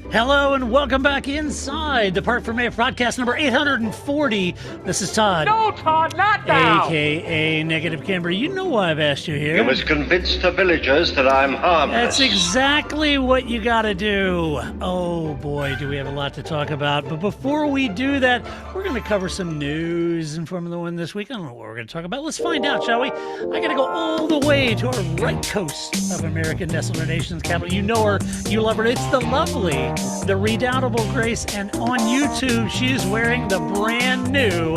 Hello and welcome back inside the Parc Fermé F1 podcast number 840. This is Todd. No, Todd, not now! AKA Negative Camber. You know why I've asked you here. You must convince the villagers that I'm harmless. That's exactly what you gotta do. Oh boy, do we have a lot to talk about. But before we do that, we're gonna cover some news in Formula One this week. I don't know what we're gonna talk about. Let's find out, shall we? I gotta go all the way to our right coast of America, nestled in our nation's capital. You know her, you love her. It's the lovely, the redoubtable Grace, and on YouTube she is wearing the brand new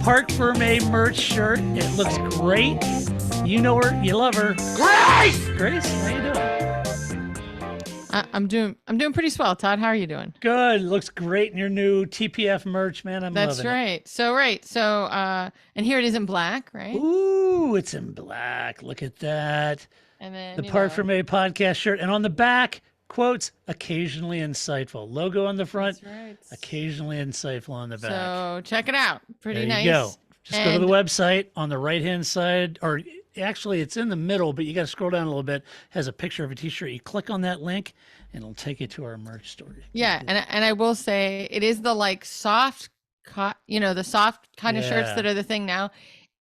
Parc Fermé merch shirt. It looks great. You know her, you love her. Grace, how you doing? I'm doing pretty swell. Todd, how are you doing? Good. Looks great in your new TPF merch, man. I'm That's loving right. it. So and here it is in black, right? Ooh, it's in black. Look at that. And then The Parc Fermé podcast shirt, and on the back, quotes, occasionally insightful. Logo on the front, That's right. occasionally insightful on the back. So check it out. Pretty there nice. you go. Just go to the And- website on the right-hand side, or actually it's in the middle, but you got to scroll down a little bit. It has a picture of a t-shirt. You click on that link and it'll take you to our merch store. Yeah, and I will say it is the like soft the soft kind of shirts Yeah. that are the thing now.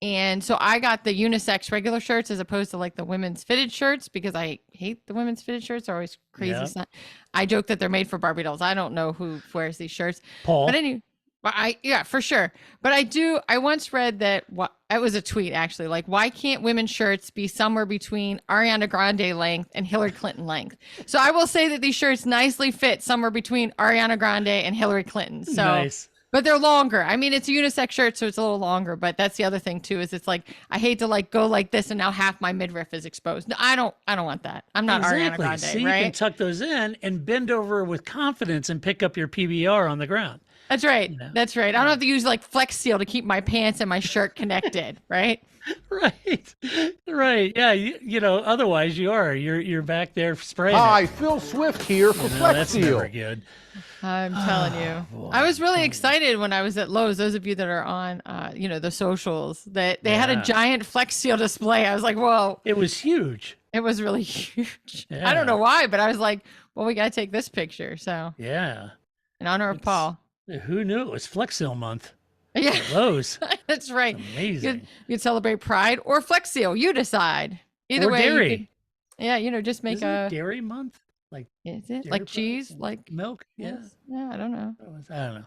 And so I got the unisex regular shirts as opposed to like the women's fitted shirts because I hate the women's fitted shirts. They're always crazy. Yeah. I joke that they're made for Barbie dolls. I don't know who wears these shirts. Paul. But anyway, yeah, for sure. But I once read that it was a tweet actually, like, why can't women's shirts be somewhere between Ariana Grande length and Hillary Clinton length? So I will say that these shirts nicely fit somewhere between Ariana Grande and Hillary Clinton. So Nice. But they're longer. I mean, it's a unisex shirt, so it's a little longer. But that's the other thing too, is it's like I hate to like go like this and now half my midriff is exposed. No, I don't want that. I'm not Ariana Grande, So you right? can tuck those in and bend over with confidence and pick up your PBR on the ground. That's right. You know? That's right. I don't have to use like Flex Seal to keep my pants and my shirt connected, right? Right. Right. Yeah. You know, otherwise you're back there spraying. Hi, Phil Swift here for Flex That's Seal. never good. I'm telling you. Boy, I was really excited when I was at Lowe's. Those of you that are on, the socials, that they had a Yeah. giant Flex Seal display. I was like, whoa, It was huge. it was really huge. Yeah. I don't know why, but I was like, well, we got to take this picture. So Yeah. in honor of It's- Paul. Who knew it was Flex Seal month? Yeah, At Lowe's. that's right. Amazing. You'd celebrate Pride or Flex Seal. You decide. Either Or way. you dairy. could- yeah, just make Isn't a. it dairy month? Like Is it dairy like products cheese? and Like milk? Yeah. Yeah, I don't know. I don't know.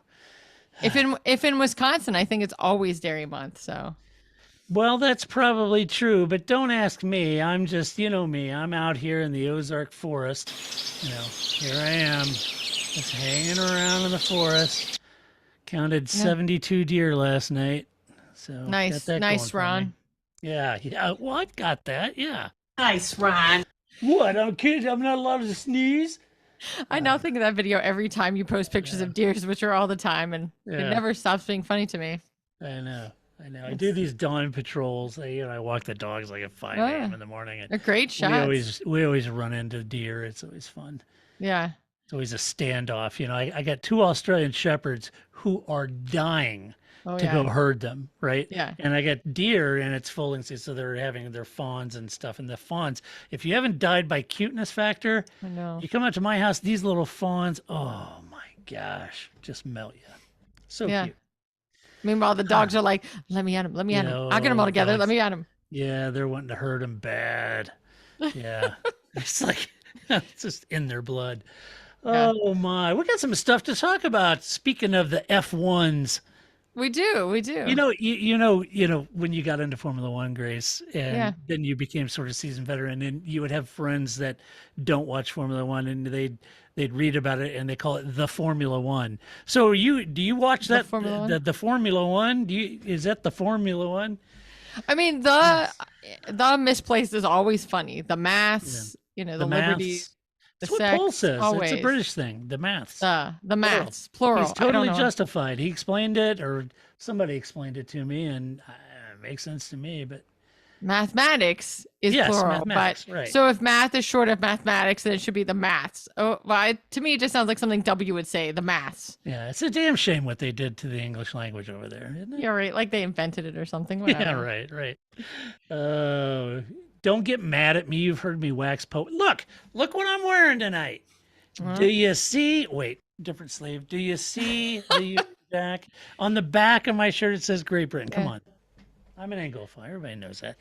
If in Wisconsin, I think it's always dairy month. So Well, that's probably true, but don't ask me. I'm just, you know me. I'm out here in the Ozark forest. You know, here I am, just hanging around in the forest. Counted 72 deer last night. So got nice, that nice, going for me. Ron. Yeah. Well, I've got that. Yeah. Nice, Ron. What? I'm not allowed to sneeze. I now think of that video every time you post pictures of deers, which are all the time, and Yeah. it never stops being funny to me. I know. I do these dawn patrols. I walk the dogs like at 5 Oh, a.m. yeah. in the morning. And They're great shots. we always run into deer. It's always fun. Yeah. It's always a standoff. You know, I got 2 Australian shepherds who are dying Oh to yeah. go herd them, right? Yeah. And I got deer and it's foaling season, so they're having their fawns and stuff. And the fawns, if you haven't died by cuteness factor, I know. you come out to my house, these little fawns, oh my gosh, just melt you. So Yeah. cute. Meanwhile, the dogs are like, "Let me at him. Let me at him. know, I'll get them all together. Let dogs- me at him." Yeah, they're wanting to hurt them bad. Yeah. It's like, it's just in their blood. Yeah. Oh my, we got some stuff to talk about. Speaking of the F1s, We do. you know, when you got into Formula One, Grace, and Yeah. then you became sort of seasoned veteran, and you would have friends that don't watch Formula One, and they'd read about it, and they call it the Formula One. So do you watch The that Formula One? the Formula One? Is that the Formula One? I mean, the misplaced is always funny. The maths, the liberty, maths. the That's what sex, Paul says. always. It's a British thing. The maths. The maths, plural. He's I don't totally know. justified. He explained it, or somebody explained it to me, and it makes sense to me. But Mathematics is Yes, plural, mathematics, but right. so if math is short of mathematics, then it should be the maths. Oh, well, to me, it just sounds like something W would say. The maths. yeah, it's a damn shame what they did to the English language over there, isn't it? Yeah, right. Like they invented it or something. Yeah, Whatever. right. Don't get mad at me. You've heard me wax poet. Look what I'm wearing tonight. Do you see? Wait, different sleeve. Do you see the back? On the back of my shirt, it says Great Britain. Come Yeah. on. I'm an Anglophile. Everybody knows that.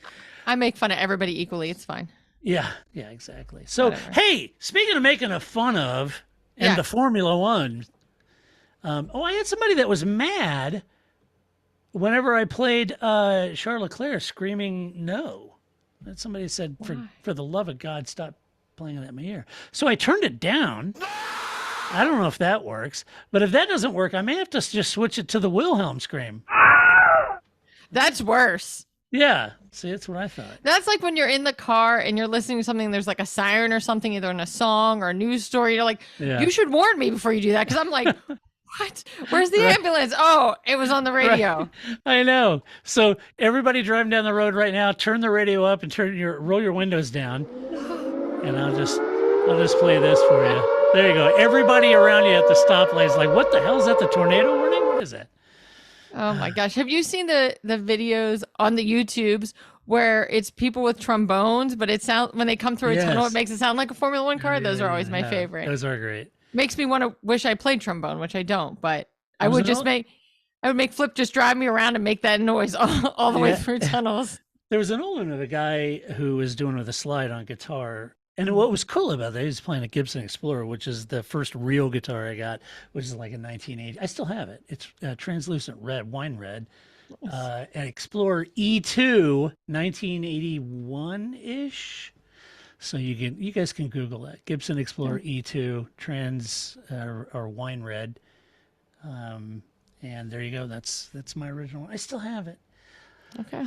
I make fun of everybody equally. It's fine. Yeah, exactly. So, Whatever. hey, speaking of making a fun of and Yeah. the Formula One, I had somebody that was mad whenever I played Charles Leclerc screaming no. And somebody said, for the love of God, stop playing that in my ear. So I turned it down. I don't know if that works, but if that doesn't work, I may have to just switch it to the Wilhelm scream. That's worse. Yeah, see, that's what I thought. That's like when you're in the car and you're listening to something, there's like a siren or something, either in a song or a news story. You're like, Yeah. you should warn me before you do that. Because I'm like, what? Where's the ambulance? Oh, it was on the radio. I know. So everybody driving down the road right now, turn the radio up and roll your windows down, and I'll just play this for you. There you go. Everybody around you at the stoplight is like, "What the hell is that? The tornado warning? What is that?" Oh my gosh. Have you seen the videos on the YouTubes where it's people with trombones, but when they come through a tunnel, Yes. it makes it sound like a Formula One car? Those are always my Yeah, favorite. Those are great. Makes me want to wish I played trombone, which I don't, but I Was would it just all- make Flip just drive me around and make that noise all the way Yeah. through tunnels. There was an old one of a guy who was doing with a slide on guitar. And what was cool about that, he was playing a Gibson Explorer, which is the first real guitar I got, which is like in 1980. I still have it. It's translucent red, wine red. An Explorer E2, 1981-ish. So you guys can Google that. Gibson Explorer E2, or wine red. And there you go. That's my original one. I still have it. Okay.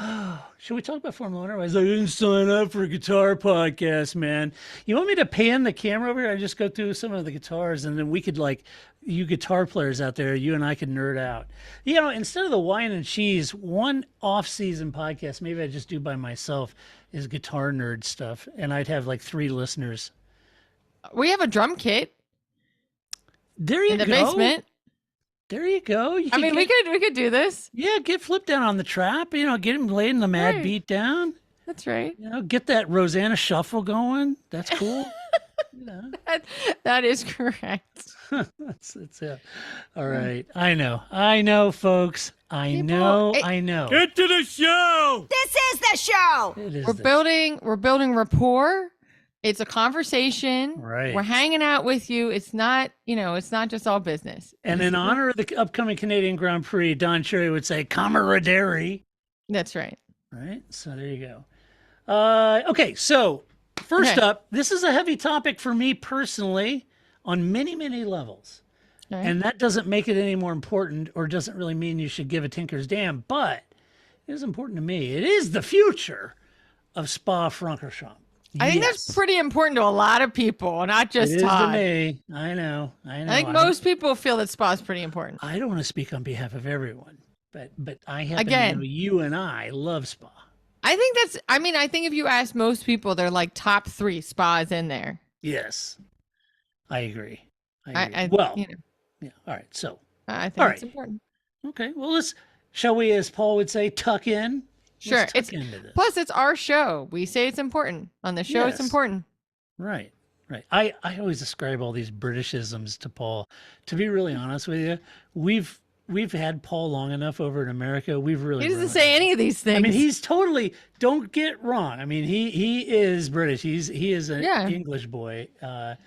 Should we talk about Formula One? I was like, I didn't sign up for a guitar podcast, man. You want me to pan the camera over here? I just go through some of the guitars, and then we could, like, you guitar players out there, you and I could nerd out. You know, instead of the wine and cheese, one off-season podcast, maybe I just do by myself, is guitar nerd stuff, and I'd have like 3 listeners. We have a drum kit There you in the go. basement. There you go. You I mean, we could do this. Yeah, get Flip down on the trap. You know, get him laying the mad Right. beat down. That's right. You know, get that Rosanna shuffle going. That's cool. You know. That is correct. That's it. All right. I know, folks. I know. Get to the show! This is the show. It is We're building rapport. It's a conversation. Right. We're hanging out with you. It's not just all business. And in honor of the upcoming Canadian Grand Prix, Don Cherry would say, camaraderie. That's right. Right? So there you go. Okay, so first Okay. up, this is a heavy topic for me personally on many, many levels. Okay. And that doesn't make it any more important or doesn't really mean you should give a tinker's damn, but it is important to me. It is the future of Spa Francorchamps. I think that's pretty important to a lot of people, not just It is to Todd. me. I know. I think most people feel that spa is pretty important. I don't want to speak on behalf of everyone, but I happen Again. to know you and I love spa. I think if you ask most people, they're like top 3 spas in there. Yes, I agree. I Well, you know, yeah. All right. So, I think All it's right. important. okay. Well, shall we, as Paul would say, tuck in? Sure. Let's tuck into this. Plus it's our show. We say it's important. On the show, it's Yes. important. Right. I always ascribe all these Britishisms to Paul. To be really honest with you, we've had Paul long enough over in America. We've really. He doesn't ruined say it. any of these things. I mean, he's totally. Don't get wrong. I mean, he is British. He is an Yeah. English boy to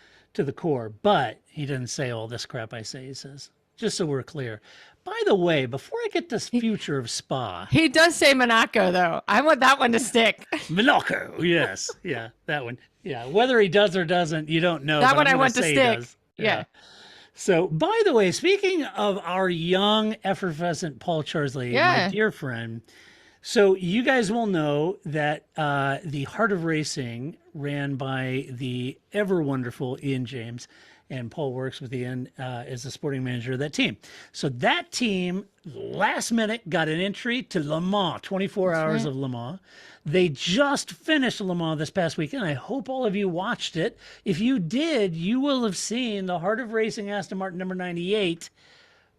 the core. But he doesn't say all this crap I say. He says, just so we're clear. By the way, before I get this future of spa, He does say Monaco, though. I want that one to stick. Monaco. Yes, yeah, that one. Yeah, whether he does or doesn't, you don't know. That but one I'm I gonna want to say he stick. does. Yeah. So, by the way, speaking of our young, effervescent Paul Charsley, Yeah. my dear friend, so you guys will know that the Heart of Racing, ran by the ever wonderful Ian James, and Paul works with Ian as the sporting manager of that team. So that team, last minute, got an entry to Le Mans, 24 hours right. of Le Mans. They just finished Le Mans this past weekend. I hope all of you watched it. If you did, you will have seen the Heart of Racing Aston Martin number 98,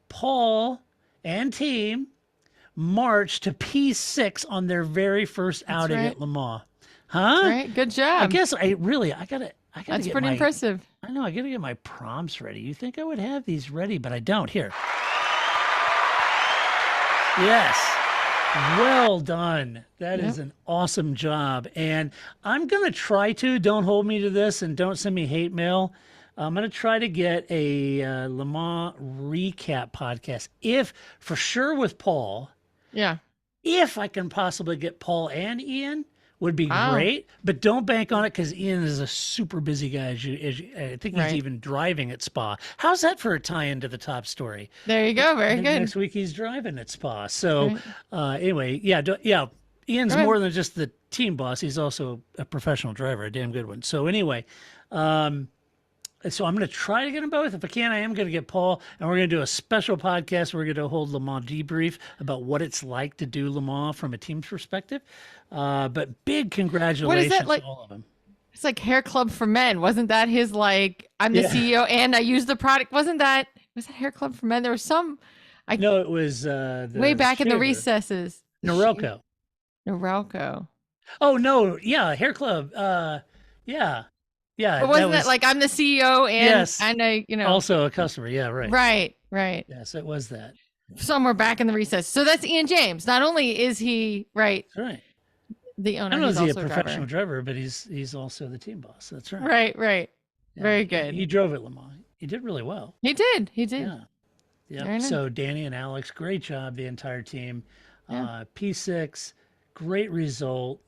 Paul and team march to P6 on their very first outing right. at Le Mans. Huh? All right. Good job. I guess I I gotta That's get pretty impressive. I know, I gotta get my prompts ready. You think I would have these ready, but I don't. Here. Yes. Well done. That is an awesome job. And I'm going to try to, don't hold me to this and don't send me hate mail. I'm going to try to get a Le Mans recap podcast, if for sure with Paul. Yeah. If I can possibly get Paul and Ian, would be Wow. great. But don't bank on it because Ian is a super busy guy. I think he's even driving at Spa. How's that for a tie into the top story? There you go. Very And good. next week he's driving at Spa. So anyway, yeah. Ian's more than just the team boss. He's also a professional driver, a damn good one. So anyway, so I'm going to try to get them both. If I can, I am going to get Paul, and we're going to do a special podcast. We're going to hold Le Mans debrief about what it's like to do Le Mans from a team's perspective. But big congratulations like? to all of them. It's like Hair Club for Men. Wasn't that his like? I'm the CEO and I use the product. Was that Hair Club for Men? There was some. No, it was way back in the recesses. Norelco. Norelco. Oh no, yeah, Hair Club. Yeah. But wasn't that like I'm the CEO and I, also a customer? Yeah, right. Right. Yes, it was that. Somewhere back in the recess. So that's Ian James. Not only is he Right. the owner, Not only he's is he a also professional driver, but he's also the team boss. That's right. Right. Yeah. Very good. He drove at Le Mans. He did really well. He did. Yeah. Very nice. So Danny and Alex, great job, the entire team. Yeah. P6, great result.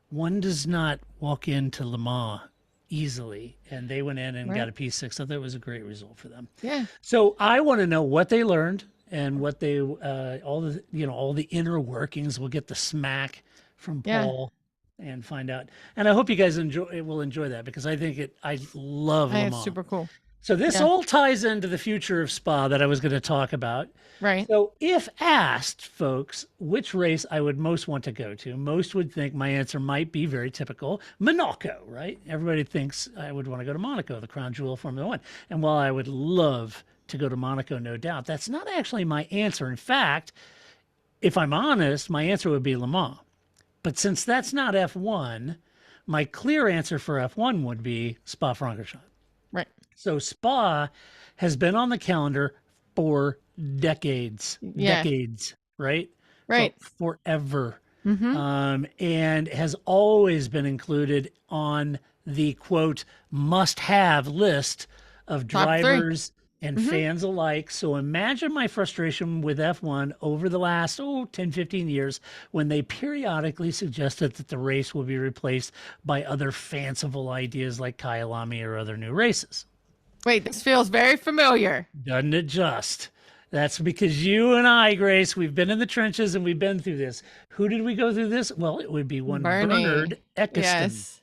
One does not walk into Le Mans easily, and they went in and got a P6. So that was a great result for them. Yeah. So I want to know what they learned and what they all the inner workings. We'll get the smack from Paul and find out. And I hope you guys will enjoy that, because I think I love Le Mans. It's super cool. So this all ties into the future of Spa that I was going to talk about. Right. So if asked, folks, which race I would most want to go to, most would think my answer might be very typical, Monaco, right? Everybody thinks I would want to go to Monaco, the crown jewel of Formula One. And while I would love to go to Monaco, no doubt, that's not actually my answer. In fact, if I'm honest, my answer would be Le Mans. But since that's not F1, my clear answer for F1 would be Spa Francorchamps. Right. So Spa has been on the calendar for decades, right? Right. Forever. Mm-hmm. And has always been included on the quote must-have list of drivers and fans alike. So imagine my frustration with F1 over the last 10, 15 years, when they periodically suggested that the race will be replaced by other fanciful ideas like Kyalami or other new races. Wait, this feels very familiar. Doesn't it just? That's because you and I, Grace, we've been in the trenches and we've been through this. Who did we go through this? Well, it would be one Bernard Ecclestone. Yes.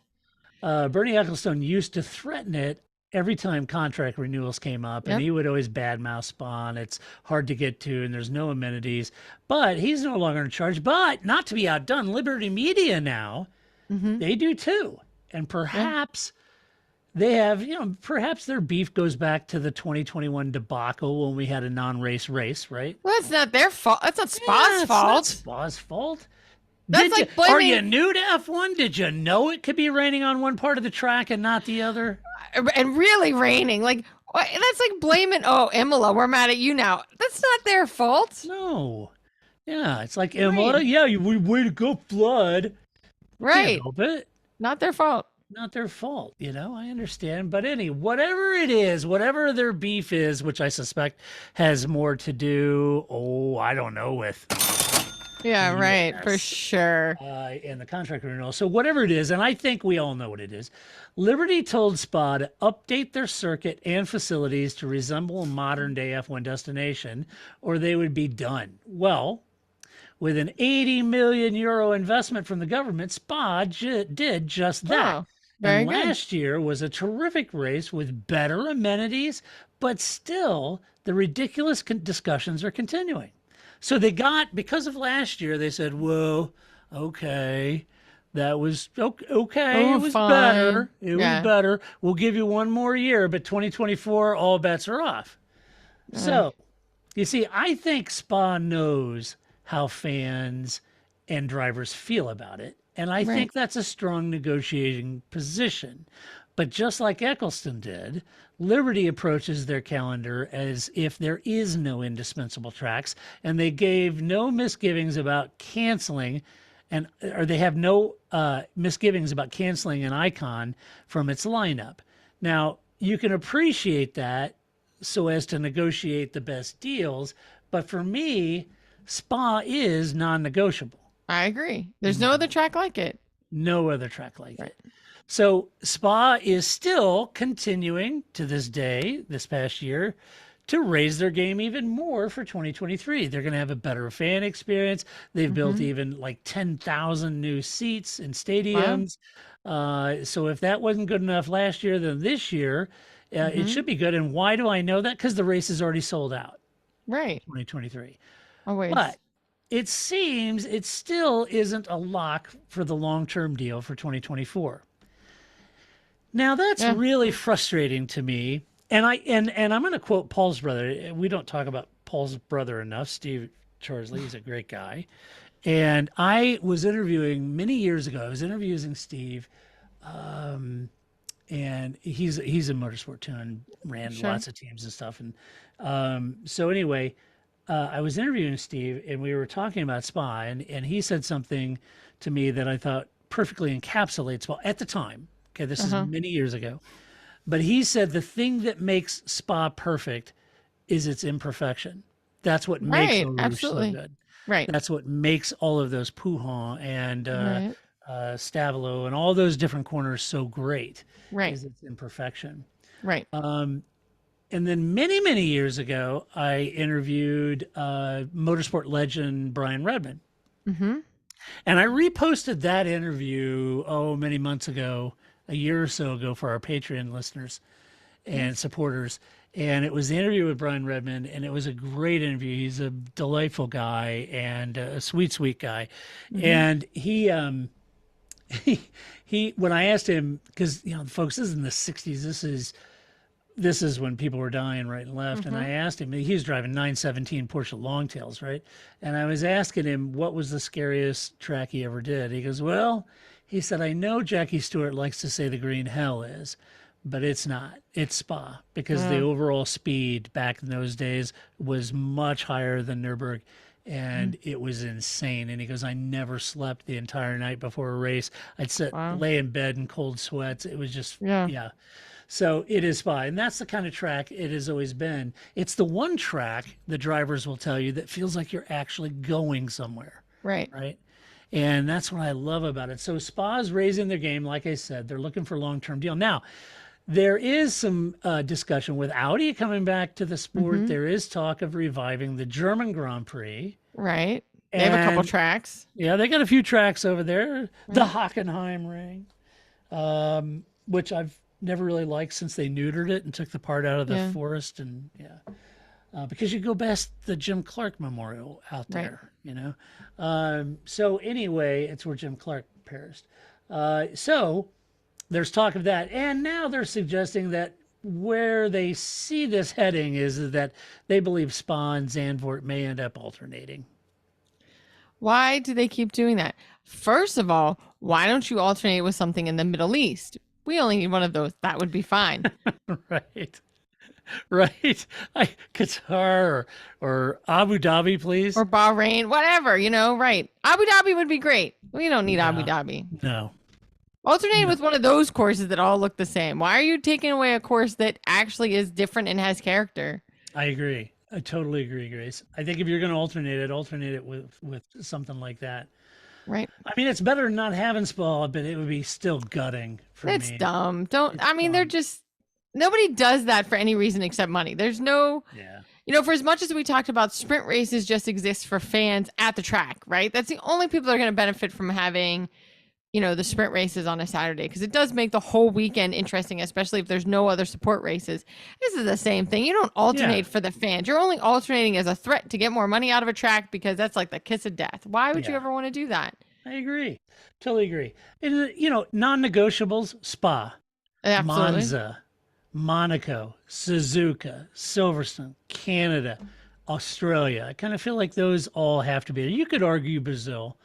Bernie Ecclestone used to threaten it every time contract renewals came up, and he would always badmouth Spa, and it's hard to get to, and there's no amenities. But he's no longer in charge. But not to be outdone, Liberty Media now, they do too. And perhaps they have, perhaps their beef goes back to the 2021 debacle when we had a non-race race, right? Well, that's not their fault. That's not Spa's fault. Not Spa's fault. That's like blaming... Are you new to F1? Did you know it could be raining on one part of the track and not the other? And really raining. Like, that's like blaming, Imola, we're mad at you now. That's not their fault. No. Yeah, it's like Imola. Yeah, way to go, Flood. Right. Can't help it. Not their fault. Not their fault, I understand. But whatever it is, whatever their beef is, which I suspect has more to do, I don't know, with... Yeah, right, for sure. In the contract renewal. So whatever it is, and I think we all know what it is, Liberty told Spa to update their circuit and facilities to resemble a modern-day F1 destination, or they would be done. Well, with an 80 million euro investment from the government, Spa did just that. Oh, very good. Last year was a terrific race with better amenities, but still the ridiculous discussions are continuing. So because of last year, they said, whoa, okay, that was okay. It was fine. better. It was better. We'll give you one more year, but 2024, all bets are off. So, you see, I think Spa knows how fans and drivers feel about it. And I think that's a strong negotiating position. But just like Eccleston did, Liberty approaches their calendar as if there is no indispensable tracks, and they gave no misgivings about canceling, or they have no misgivings about canceling an icon from its lineup. Now, you can appreciate that so as to negotiate the best deals, but for me, Spa is non-negotiable. I agree. There's no other track like it. No other track like it. So Spa is still continuing to this day, this past year, to raise their game even more for 2023. They're going to have a better fan experience. They've built even like 10,000 new seats in stadiums. So if that wasn't good enough last year, then this year it should be good. And why do I know that? Because the race is already sold out. Right. 2023. Always. But it seems it still isn't a lock for the long-term deal for 2024. Now that's really frustrating to me. And I'm going to quote Paul's brother. We don't talk about Paul's brother enough, Steve Charsley. He's a great guy. And I was interviewing many years ago. I was interviewing Steve, and he's in motorsport too, and ran lots of teams and stuff. And so anyway, I was interviewing Steve, and we were talking about Spa, and he said something to me that I thought perfectly encapsulates Spa at the time. Okay, this is many years ago. But he said the thing that makes Spa perfect is its imperfection. That's what makes Eau Rouge so good. Right. That's what makes all of those Pouhon and Stavelot and all those different corners so great. Right. Is its imperfection. Right. And then many, many years ago, I interviewed motorsport legend Brian Redman. And I reposted that interview, many months ago, a year or so ago for our Patreon listeners and supporters. And it was the interview with Brian Redman, and it was a great interview. He's a delightful guy and a sweet, sweet guy. And he, when I asked him, because, folks, this is in the 60s, this is when people were dying right and left. And I asked him, he was driving 917 Porsche Longtails, right? And I was asking him what was the scariest track he ever did. He goes, well, he said, I know Jackie Stewart likes to say the green hell is, but it's not. It's Spa, because the overall speed back in those days was much higher than Nürburgring, and it was insane. And he goes, I never slept the entire night before a race. I'd lay in bed in cold sweats. It was just, So it is Spa, and that's the kind of track it has always been. It's the one track the drivers will tell you that feels like you're actually going somewhere. Right. Right. And that's what I love about it. So Spa's raising their game. Like I said, they're looking for a long-term deal. Now, there is some discussion with Audi coming back to the sport. There is talk of reviving the German Grand Prix. Right. They have a couple tracks. Yeah, they got a few tracks over there. The Hockenheim Ring, which I've never really liked since they neutered it and took the part out of the forest. And because you go past the Jim Clark Memorial out there, So anyway, it's where Jim Clark perished. So there's talk of that. And now they're suggesting that where they see this heading is that they believe Spa and Zandvoort may end up alternating. Why do they keep doing that? First of all, why don't you alternate with something in the Middle East? We only need one of those. That would be fine. Right. Qatar or Abu Dhabi, please. Or Bahrain, whatever, right. Abu Dhabi would be great. We don't need Abu Dhabi. No. Alternate with one of those courses that all look the same. Why are you taking away a course that actually is different and has character? I agree. I totally agree, Grace. I think if you're going to alternate it with something like that. Right. I mean, it's better than not having Spa, but it would be still gutting for me. It's dumb. They're just, nobody does that for any reason except money. There's no, for as much as we talked about, sprint races just exist for fans at the track, right? That's the only people that are going to benefit from having, the sprint races on a Saturday, because it does make the whole weekend interesting, especially if there's no other support races. This is the same thing. You don't alternate for the fans. You're only alternating as a threat to get more money out of a track, because that's like the kiss of death. Why would you ever want to do that? I agree. Totally agree. And, non-negotiables, Spa, Absolutely. Monza, Monaco, Suzuka, Silverstone, Canada, Australia. I kind of feel like those all have to be there. You could argue Brazil,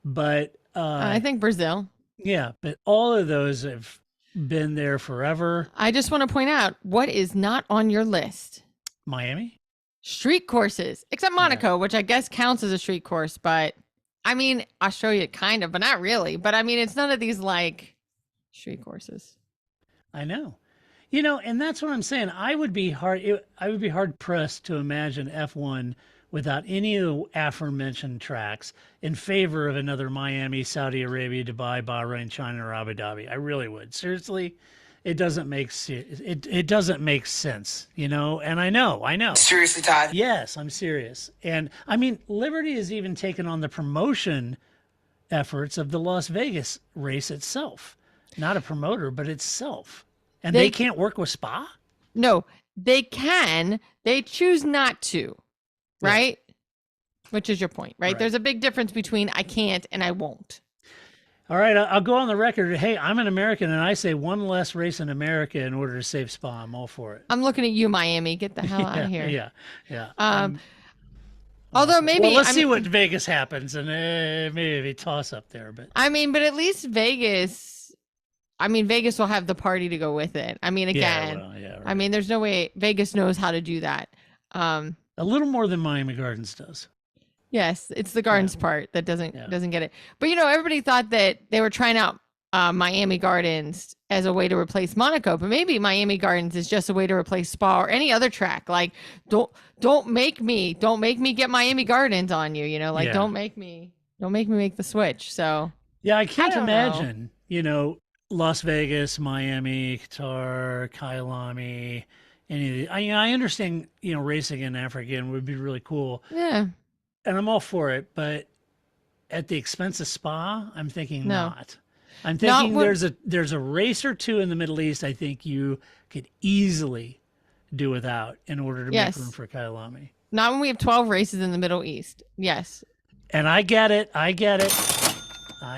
but I think Brazil. Yeah, but all of those have been there forever. I just want to point out what is not on your list. Miami? Street courses, except Monaco, which I guess counts as a street course, but I mean, Australia kind of, but not really. But I mean, it's none of these like street courses. I know. You know, and that's what I'm saying. I would be hard pressed to imagine F1 without any of the aforementioned tracks in favor of another Miami, Saudi Arabia, Dubai, Bahrain, China, or Abu Dhabi. I really would. Seriously, it doesn't make it doesn't make sense, you know. And I know. Seriously, Todd? Yes, I'm serious. And I mean, Liberty has even taken on the promotion efforts of the Las Vegas race itself. Not a promoter, but itself. And they can't work with Spa? No, they can. They choose not to, right? Yeah. Which is your point, right? There's a big difference between I can't and I won't. All right, I'll go on the record. Hey, I'm an American, and I say one less race in America in order to save Spa. I'm all for it. I'm looking at you, Miami. Get the hell out of here. Yeah. Although maybe let's see what Vegas happens, and maybe a toss up there. But I mean, but at least Vegas. I mean, Vegas will have the party to go with it. I mean, again, right. I mean, there's no way Vegas knows how to do that. A little more than Miami Gardens does. Yes, it's the Gardens part that doesn't get it. But you know, everybody thought that they were trying out Miami Gardens as a way to replace Monaco, but maybe Miami Gardens is just a way to replace Spa or any other track. Like, don't make me get Miami Gardens on you. You know, like don't make me make the switch. So yeah, I can't imagine. You know, Las Vegas, Miami, Qatar, Kyalami, any of these. I understand. You know, racing in Africa would be really cool. Yeah. And I'm all for it, but at the expense of Spa, I'm thinking not. I'm thinking there's a race or two in the Middle East I think you could easily do without in order to make room for Kyalami. Not when we have 12 races in the Middle East. Yes. And I get it. I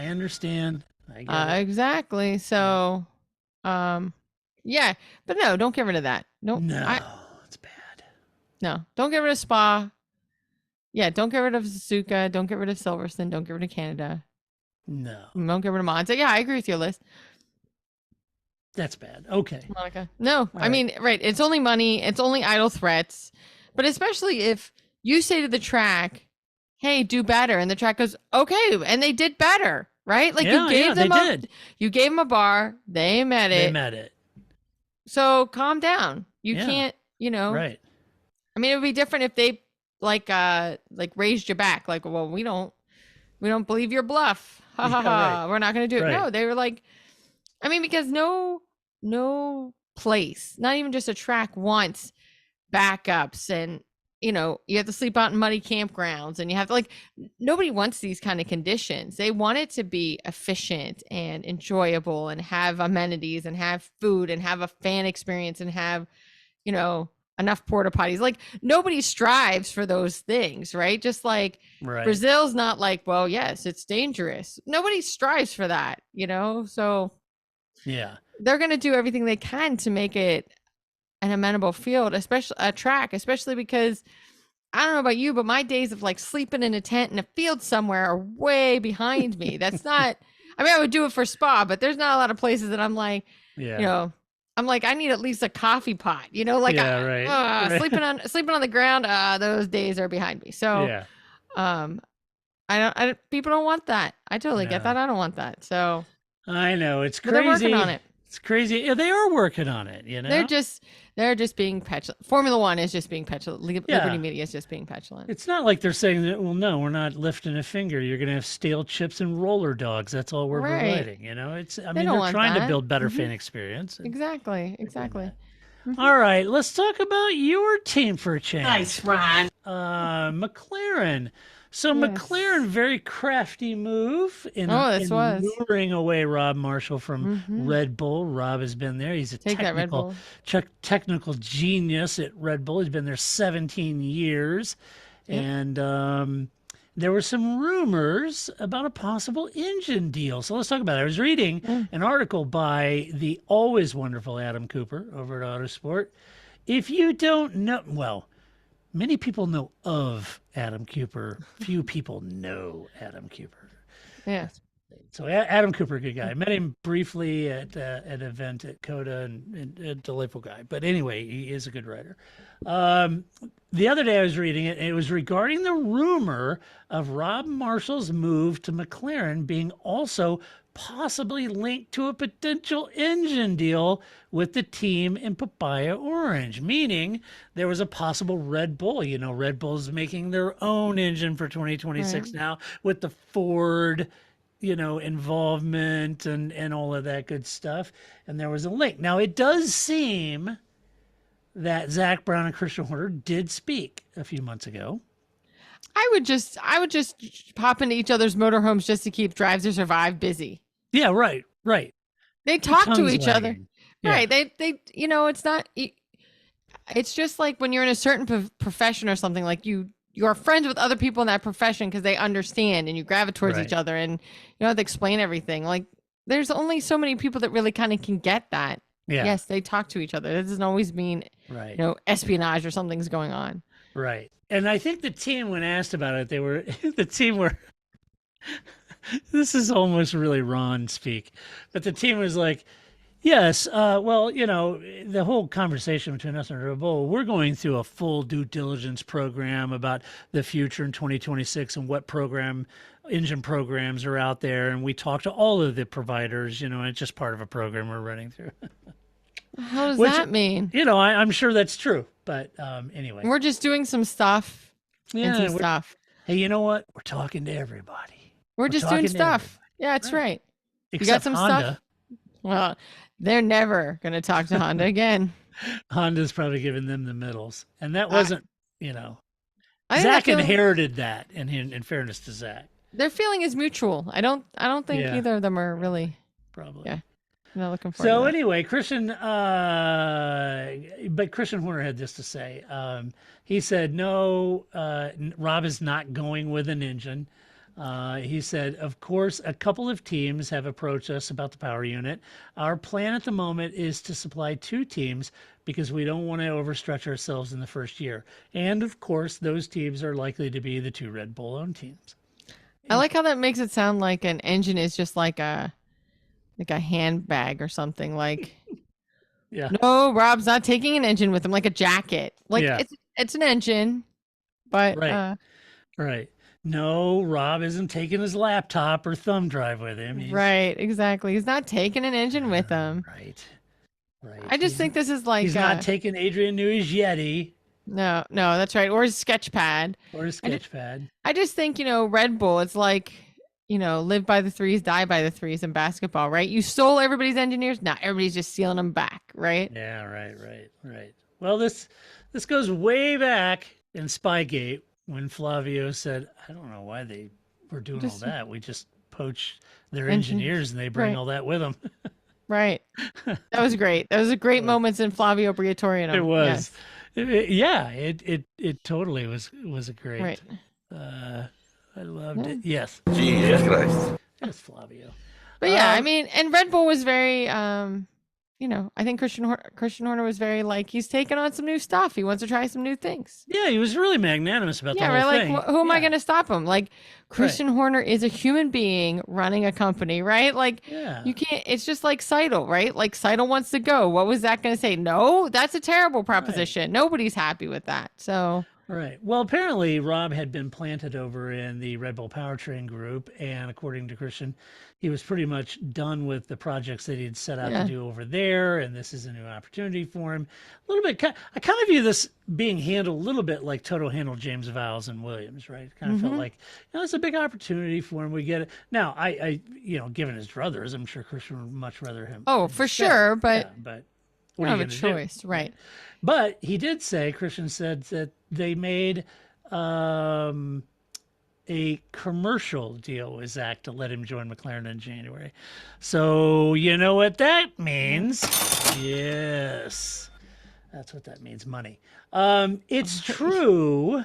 understand. I get it. Exactly. So, yeah. But no, don't get rid of that. No, it's bad. No, don't get rid of Spa. Yeah, don't get rid of Suzuka. Don't get rid of Silverstone. Don't get rid of Canada. No. Don't get rid of Monza. Yeah, I agree with your list. That's bad. Okay. Monica. No, I mean, right. It's only money. It's only idle threats. But especially if you say to the track, hey, do better. And the track goes, okay. And they did better, right? Like you gave them a bar. They met it. So calm down. You can't, you know. Right. I mean, it would be different if they like raised your back. Like, well, we don't believe your bluff. Ha ha ha. We're not going to do it. No, they were like, I mean, because no place, not even just a track, wants backups, and you know, you have to sleep out in muddy campgrounds, and you have to nobody wants these kind of conditions. They want it to be efficient and enjoyable and have amenities and have food and have a fan experience and have, you know, enough porta potties. Like nobody strives for those things, right? Just like Brazil's not like, well, yes, it's dangerous. Nobody strives for that, you know? So yeah, they're going to do everything they can to make it an amenable field, especially a track, especially because I don't know about you, but my days of like sleeping in a tent in a field somewhere are way behind me. That's not, I mean, I would do it for Spa, but there's not a lot of places that I'm like, you know, I'm like, I need at least a coffee pot, you know, like sleeping on the ground. Those days are behind me. So, people don't want that. I totally get that. I don't want that. So I know it's crazy. They're working on it. It's crazy. Yeah, they are working on it. You know, they're just being petulant. Formula One is just being petulant. Liberty Media is just being petulant. It's not like they're saying that. Well, no, we're not lifting a finger. You're going to have stale chips and roller dogs. That's all we're providing. You know, it's. I mean, they're trying to build better fan experience. Exactly. All right, let's talk about your team for a change. Nice, Ron. McLaren. So McLaren, very crafty move in luring away Rob Marshall from Red Bull. Rob has been there. He's a technical genius at Red Bull. He's been there 17 years. Yep. And there were some rumors about a possible engine deal. So let's talk about it. I was reading an article by the always wonderful Adam Cooper over at Autosport. If you don't know, well, many people know of Adam Cooper. Few people know Adam Cooper. Yeah. So Adam Cooper, good guy. I met him briefly at an event at Coda, and a delightful guy. But anyway, he is a good writer. The other day I was reading it, and it was regarding the rumor of Rob Marshall's move to McLaren being also possibly linked to a potential engine deal with the team in Papaya Orange, meaning there was a possible Red Bull. You know, Red Bull's making their own engine for 2026 now with the Ford, involvement and all of that good stuff. And there was a link. Now, it does seem that Zach Brown and Christian Horner did speak a few months ago. I would just pop into each other's motorhomes just to keep Drive to Survive busy. Yeah, right. They talk to each other. Yeah. Right. They it's not, it's just like when you're in a certain profession or something, like you're friends with other people in that profession because they understand and you gravitate towards each other, and you don't have to explain everything. Like there's only so many people that really kind of can get that. Yeah. Yes, they talk to each other. That doesn't always mean, espionage or something's going on. Right. And I think the team, when asked about it, the team were, this is almost really Ron speak, but the team was like, yes, well, the whole conversation between us and Red Bull, we're going through a full due diligence program about the future in 2026 and what engine programs are out there. And we talk to all of the providers, and it's just part of a program we're running through. How does that mean? I'm sure that's true. But anyway. We're just doing some stuff. Yeah. Stuff. Hey, you know what? We're talking to everybody. We're just doing stuff. Yeah, that's right. Except you got some Honda. stuff? Well, they're never going to talk to Honda again. Honda's probably giving them the middles. And that wasn't, I Zach inherited that, in fairness to Zach. Their feeling is mutual. I don't think either of them are really. Probably. Yeah. I'm not looking forward So to that. anyway, Christian Horner had this to say. He said, no, Rob is not going with an engine. He said, of course, a couple of teams have approached us about the power unit. Our plan at the moment is to supply 2 teams because we don't want to overstretch ourselves in the first year. And of course, those teams are likely to be the 2 Red Bull owned teams. I like how that makes it sound like an engine is just like a handbag or something. Like, yeah, no, Rob's not taking an engine with him, like a jacket. Like it's an engine, but right. No, Rob isn't taking his laptop or thumb drive with him. Right, exactly. He's not taking an engine with him. Right. I just think this is like he's not taking Adrian Newey's Yeti. No, that's right. Or his sketch pad. I just think, Red Bull, it's like, live by the threes, die by the threes in basketball, right? You stole everybody's engineers. Now everybody's just stealing them back, right? Yeah, right. Well, this goes way back in Spygate when Flavio said, I don't know why they were doing all that. We just poach their engineers and they bring all that with them. Right. That was great. That was a great moments in Flavio Briatore. It was. Yes. It totally was a great. Right. I loved it. Yes. Jesus Christ. Yes, Flavio. But and Red Bull was very, I think Christian Horner was very like, he's taking on some new stuff. He wants to try some new things. Yeah, he was really magnanimous about the whole thing. Like, who am I going to stop him? Like, Christian Horner is a human being running a company, right? Like, you can't, it's just like Seidel, right? Like, Seidel wants to go. What was that going to say? No, that's a terrible proposition. Right. Nobody's happy with that. So. Right. Well, apparently Rob had been planted over in the Red Bull Powertrain group, and according to Christian, he was pretty much done with the projects that he'd set out to do over there, and this is a new opportunity for him. A little bit, I kind of view this being handled a little bit like Toto handled James Vowles and Williams, right? It kind of felt like, it's a big opportunity for him. We get it. Now, I given his druthers, I'm sure Christian would much rather him. Oh, for sure, but what you don't have a choice, right? But he did say, Christian said that they made a commercial deal with Zach to let him join McLaren in January. So you know what that means? Yes. That's what that means, money. It's true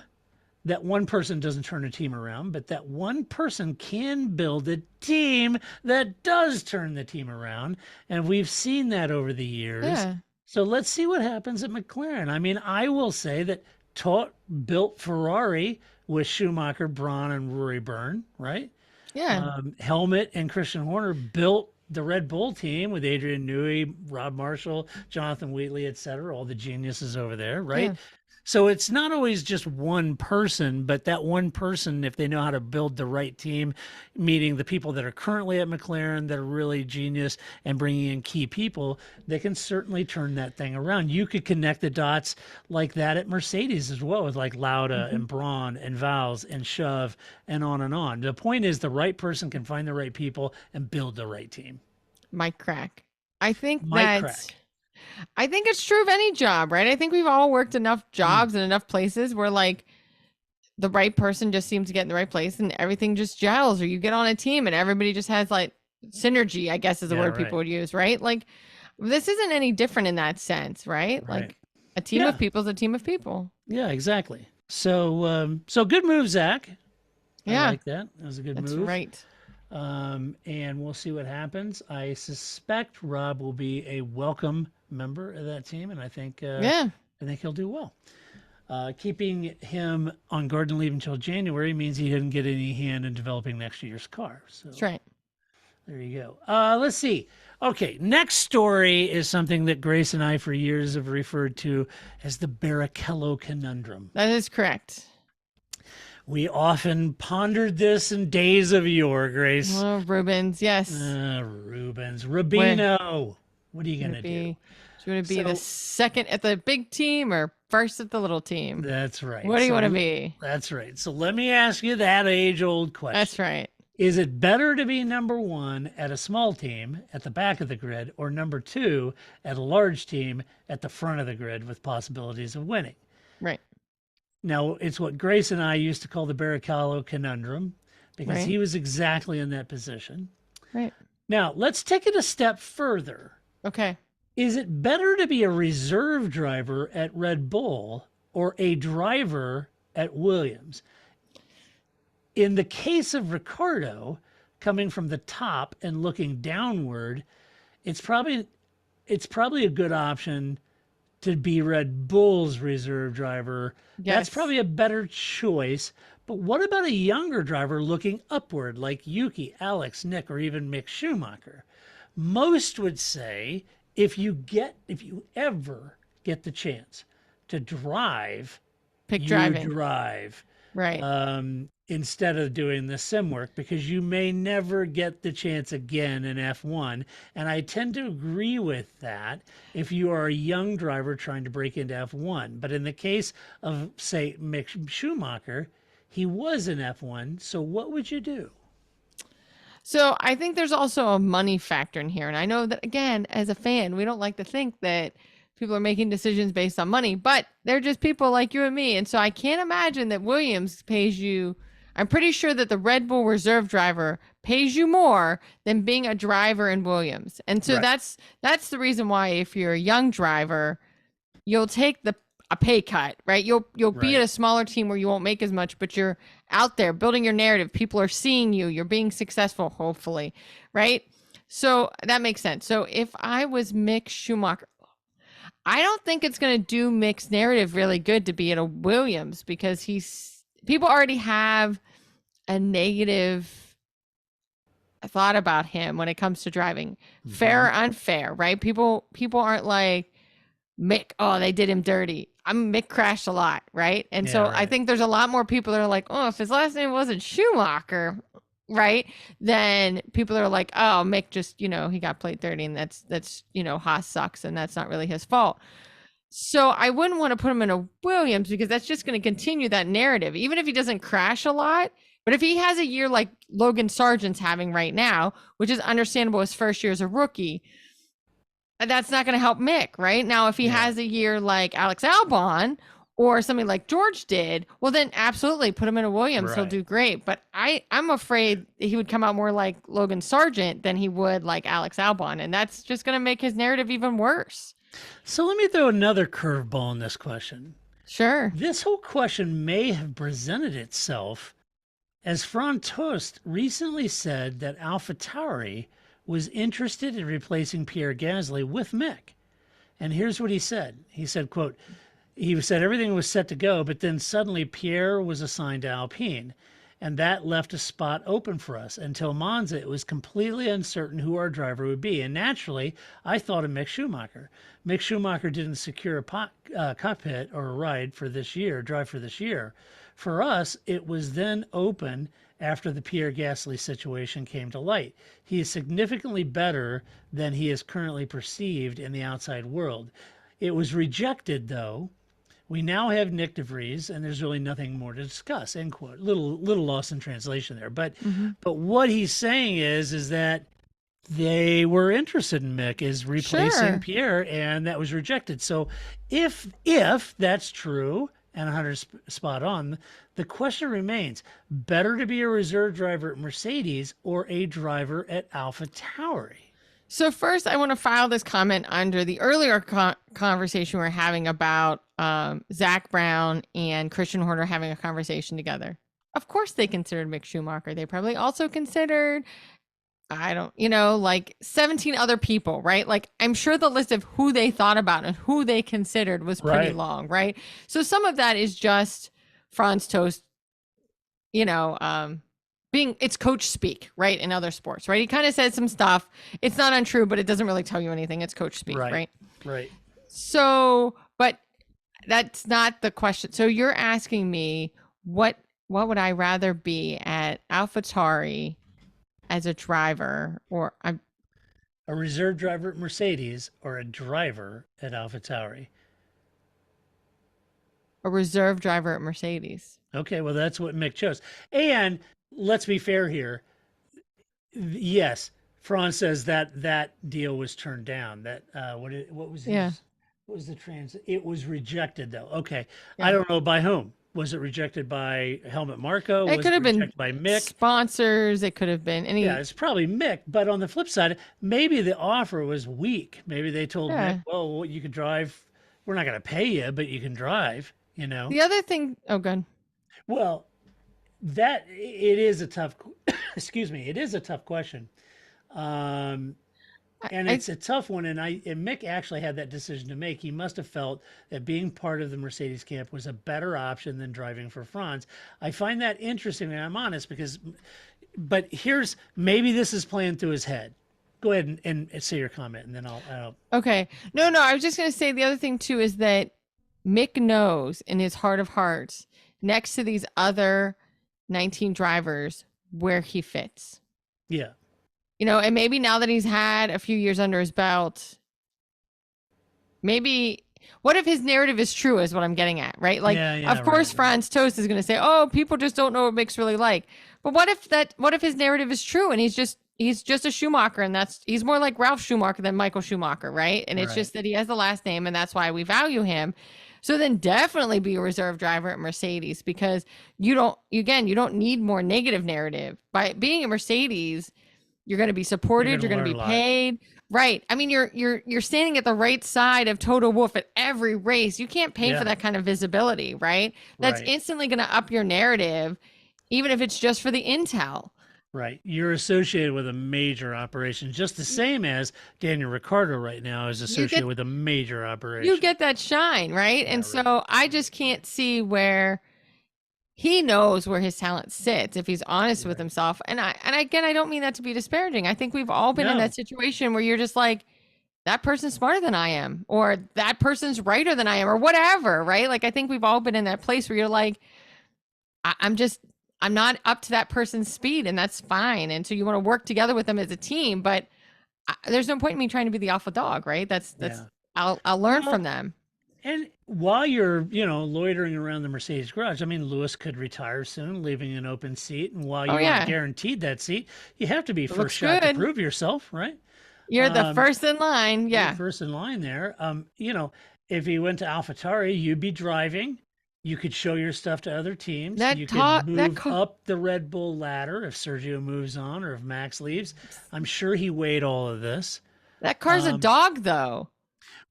that one person doesn't turn a team around, but that one person can build a team that does turn the team around. And we've seen that over the years. Yeah. So let's see what happens at McLaren. I mean, I will say that Todt built Ferrari with Schumacher, Braun, and Rory Byrne, right? Yeah. Helmut and Christian Horner built the Red Bull team with Adrian Newey, Rob Marshall, Jonathan Wheatley, et cetera, all the geniuses over there, right? Yeah. So it's not always just one person, but that one person, if they know how to build the right team, meaning the people that are currently at McLaren that are really genius and bringing in key people, they can certainly turn that thing around. You could connect the dots like that at Mercedes as well, with like Lauda and Braun and Vowles and Shove and on and on. The point is the right person can find the right people and build the right team. Mike Crack. I think Mike that's Crack. I think it's true of any job, right? I think we've all worked enough jobs in enough places where like the right person just seems to get in the right place and everything just gels, or you get on a team and everybody just has like synergy, I guess is the word people would use, right? Like this isn't any different in that sense, right? Like a team of people is a team of people. Yeah, exactly. So so good move, Zach. Yeah. I like that. That was a good That's move. right. And we'll see what happens. I suspect Rob will be a welcome member of that team, and I think I think he'll do well. Keeping him on garden leave until January means he didn't get any hand in developing next year's car. So That's right. there you go. Let's see. Okay, next story is something that Grace and I for years have referred to as the Barrichello conundrum. That is correct. We often pondered this in days of yore, Grace. Oh, Rubens, yes. Rubens. Rubino. What are you going to do? Do you want to be the second at the big team or first at the little team? That's right. What do you want to be? That's right. So let me ask you that age-old question. That's right. Is it better to be number one at a small team at the back of the grid, or number two at a large team at the front of the grid with possibilities of winning? Right. Now, it's what Grace and I used to call the Barrichello conundrum, because Right. he was exactly in that position. Right. Now, let's take it a step further. Okay. Is it better to be a reserve driver at Red Bull or a driver at Williams? In the case of Ricardo, coming from the top and looking downward, it's probably a good option to be Red Bull's reserve driver. Yes. That's probably a better choice. But what about a younger driver looking upward, like Yuki, Alex, Nick, or even Mick Schumacher? Most would say if you ever get the chance to drive, Pick you driving. drive. Right. Instead of doing the sim work, because you may never get the chance again in F1. And I tend to agree with that if you are a young driver trying to break into F1. But in the case of, say, Mick Schumacher, he was in F1. So what would you do? So I think there's also a money factor in here. And I know that, again, as a fan, we don't like to think that people are making decisions based on money, but they're just people like you and me. And so I can't imagine that Williams pays you. I'm pretty sure that the Red Bull reserve driver pays you more than being a driver in Williams. And so Right. that's the reason why if you're a young driver, you'll take a pay cut, right? You'll be Right. at a smaller team where you won't make as much, but you're out there building your narrative. People are seeing you. You're being successful, hopefully, right? So that makes sense. So if I was Mick Schumacher, I don't think it's going to do Mick's narrative really good to be at a Williams, because people already have a negative thought about him when it comes to driving, fair or unfair, right? People aren't like, Mick, oh, they did him dirty. Mick crashed a lot, right? And so I think there's a lot more people that are like, oh, if his last name wasn't Schumacher, right? Then people are like, oh, Mick just, he got played dirty, and that's Haas sucks, and that's not really his fault. So I wouldn't want to put him in a Williams, because that's just going to continue that narrative, even if he doesn't crash a lot. But if he has a year like Logan Sargent's having right now, which is understandable, his first year as a rookie, that's not going to help Mick, right? Now, if he has a year like Alex Albon or something like George did, well, then absolutely put him in a Williams. He'll Right. do great. But I'm afraid he would come out more like Logan Sargent than he would like Alex Albon. And that's just going to make his narrative even worse. So let me throw another curveball in this question. Sure. This whole question may have presented itself as Fran Tost recently said that AlphaTauri was interested in replacing Pierre Gasly with Mick. And here's what he said. He said, quote, he said everything was set to go, but then suddenly Pierre was assigned to Alpine. and that left a spot open for us. Until Monza, it was completely uncertain who our driver would be. And naturally, I thought of Mick Schumacher. Mick Schumacher didn't secure a cockpit or a ride for this year, drive for this year. For us, it was then open after the Pierre Gasly situation came to light. He is significantly better than he is currently perceived in the outside world. It was rejected, though. We now have Nick de Vries, and there's really nothing more to discuss, end quote. Little loss in translation there. But what he's saying is that they were interested in Mick as replacing Pierre, and that was rejected. So if that's true, and 100 spot on, the question remains, better to be a reserve driver at Mercedes or a driver at AlphaTauri? So first, I want to file this comment under the earlier conversation we were having about Zach Brown and Christian Horner having a conversation together. Of course, they considered Mick Schumacher. They probably also considered, like 17 other people, right? Like, I'm sure the list of who they thought about and who they considered was pretty long, right? So some of that is just Franz Tost, it's coach speak, right? In other sports, right? He kind of said some stuff. It's not untrue, but it doesn't really tell you anything. It's coach speak, right? Right. So, but that's not the question. So you're asking me what would I rather be at AlphaTauri as a driver, or a reserve driver at Mercedes, or a driver at AlphaTauri? A reserve driver at Mercedes. Okay, well, that's what Mick chose. And let's be fair here. Yes, Franz says that deal was turned down. That what was the trans? It was rejected, though. Okay, I don't know by whom. Was it rejected by Helmut Marko? It could have been by Mick. Sponsors. It could have been any. Yeah, it's probably Mick. But on the flip side, maybe the offer was weak. Maybe they told Mick, well, you could drive. We're not going to pay you, but you can drive. The other thing. Oh, good. Well, it is a tough. Excuse me. It is a tough question. And it's a tough one, and Mick actually had that decision to make. He must have felt that being part of the Mercedes camp was a better option than driving for Franz. I find that interesting, and I'm honest, but maybe this is playing through his head. Go ahead and say your comment, and then I'll. Okay. No, I was just going to say the other thing, too, is that Mick knows in his heart of hearts, next to these other 19 drivers, where he fits. Yeah. And maybe now that he's had a few years under his belt, what if his narrative is true is what I'm getting at, right? Like, of course, Franz Tost is going to say, oh, people just don't know what Mick's really like. But what if his narrative is true and he's just a Schumacher, and he's more like Ralph Schumacher than Michael Schumacher, right? And it's just that he has the last name, and that's why we value him. So then definitely be a reserve driver at Mercedes, because you don't need more negative narrative. By being a Mercedes, you're going to be supported. You're going to be paid. Right. I mean, you're standing at the right side of Toto Wolff at every race. You can't pay for that kind of visibility, right? That's instantly going to up your narrative, even if it's just for the intel. Right. You're associated with a major operation, just the same as Daniel Ricciardo right now is associated with a major operation. You get that shine, right? And so I just can't see where he knows where his talent sits if he's honest with himself. And again, I don't mean that to be disparaging. I think we've all been in that situation where you're just like, that person's smarter than I am, or that person's righter than I am, or whatever, right? Like, I think we've all been in that place where you're like, I'm not up to that person's speed, and that's fine. And so you want to work together with them as a team, but there's no point in me trying to be the alpha dog, right? I'll learn from them. And while you're, loitering around the Mercedes garage, I mean, Lewis could retire soon, leaving an open seat. And while you aren't guaranteed that seat, you have to be first shot to prove yourself, right? You're the first in line. Yeah. You're first in line there. If he went to AlphaTauri, you'd be driving. You could show your stuff to other teams. You could move up the Red Bull ladder if Sergio moves on or if Max leaves. I'm sure he weighed all of this. That car's a dog, though.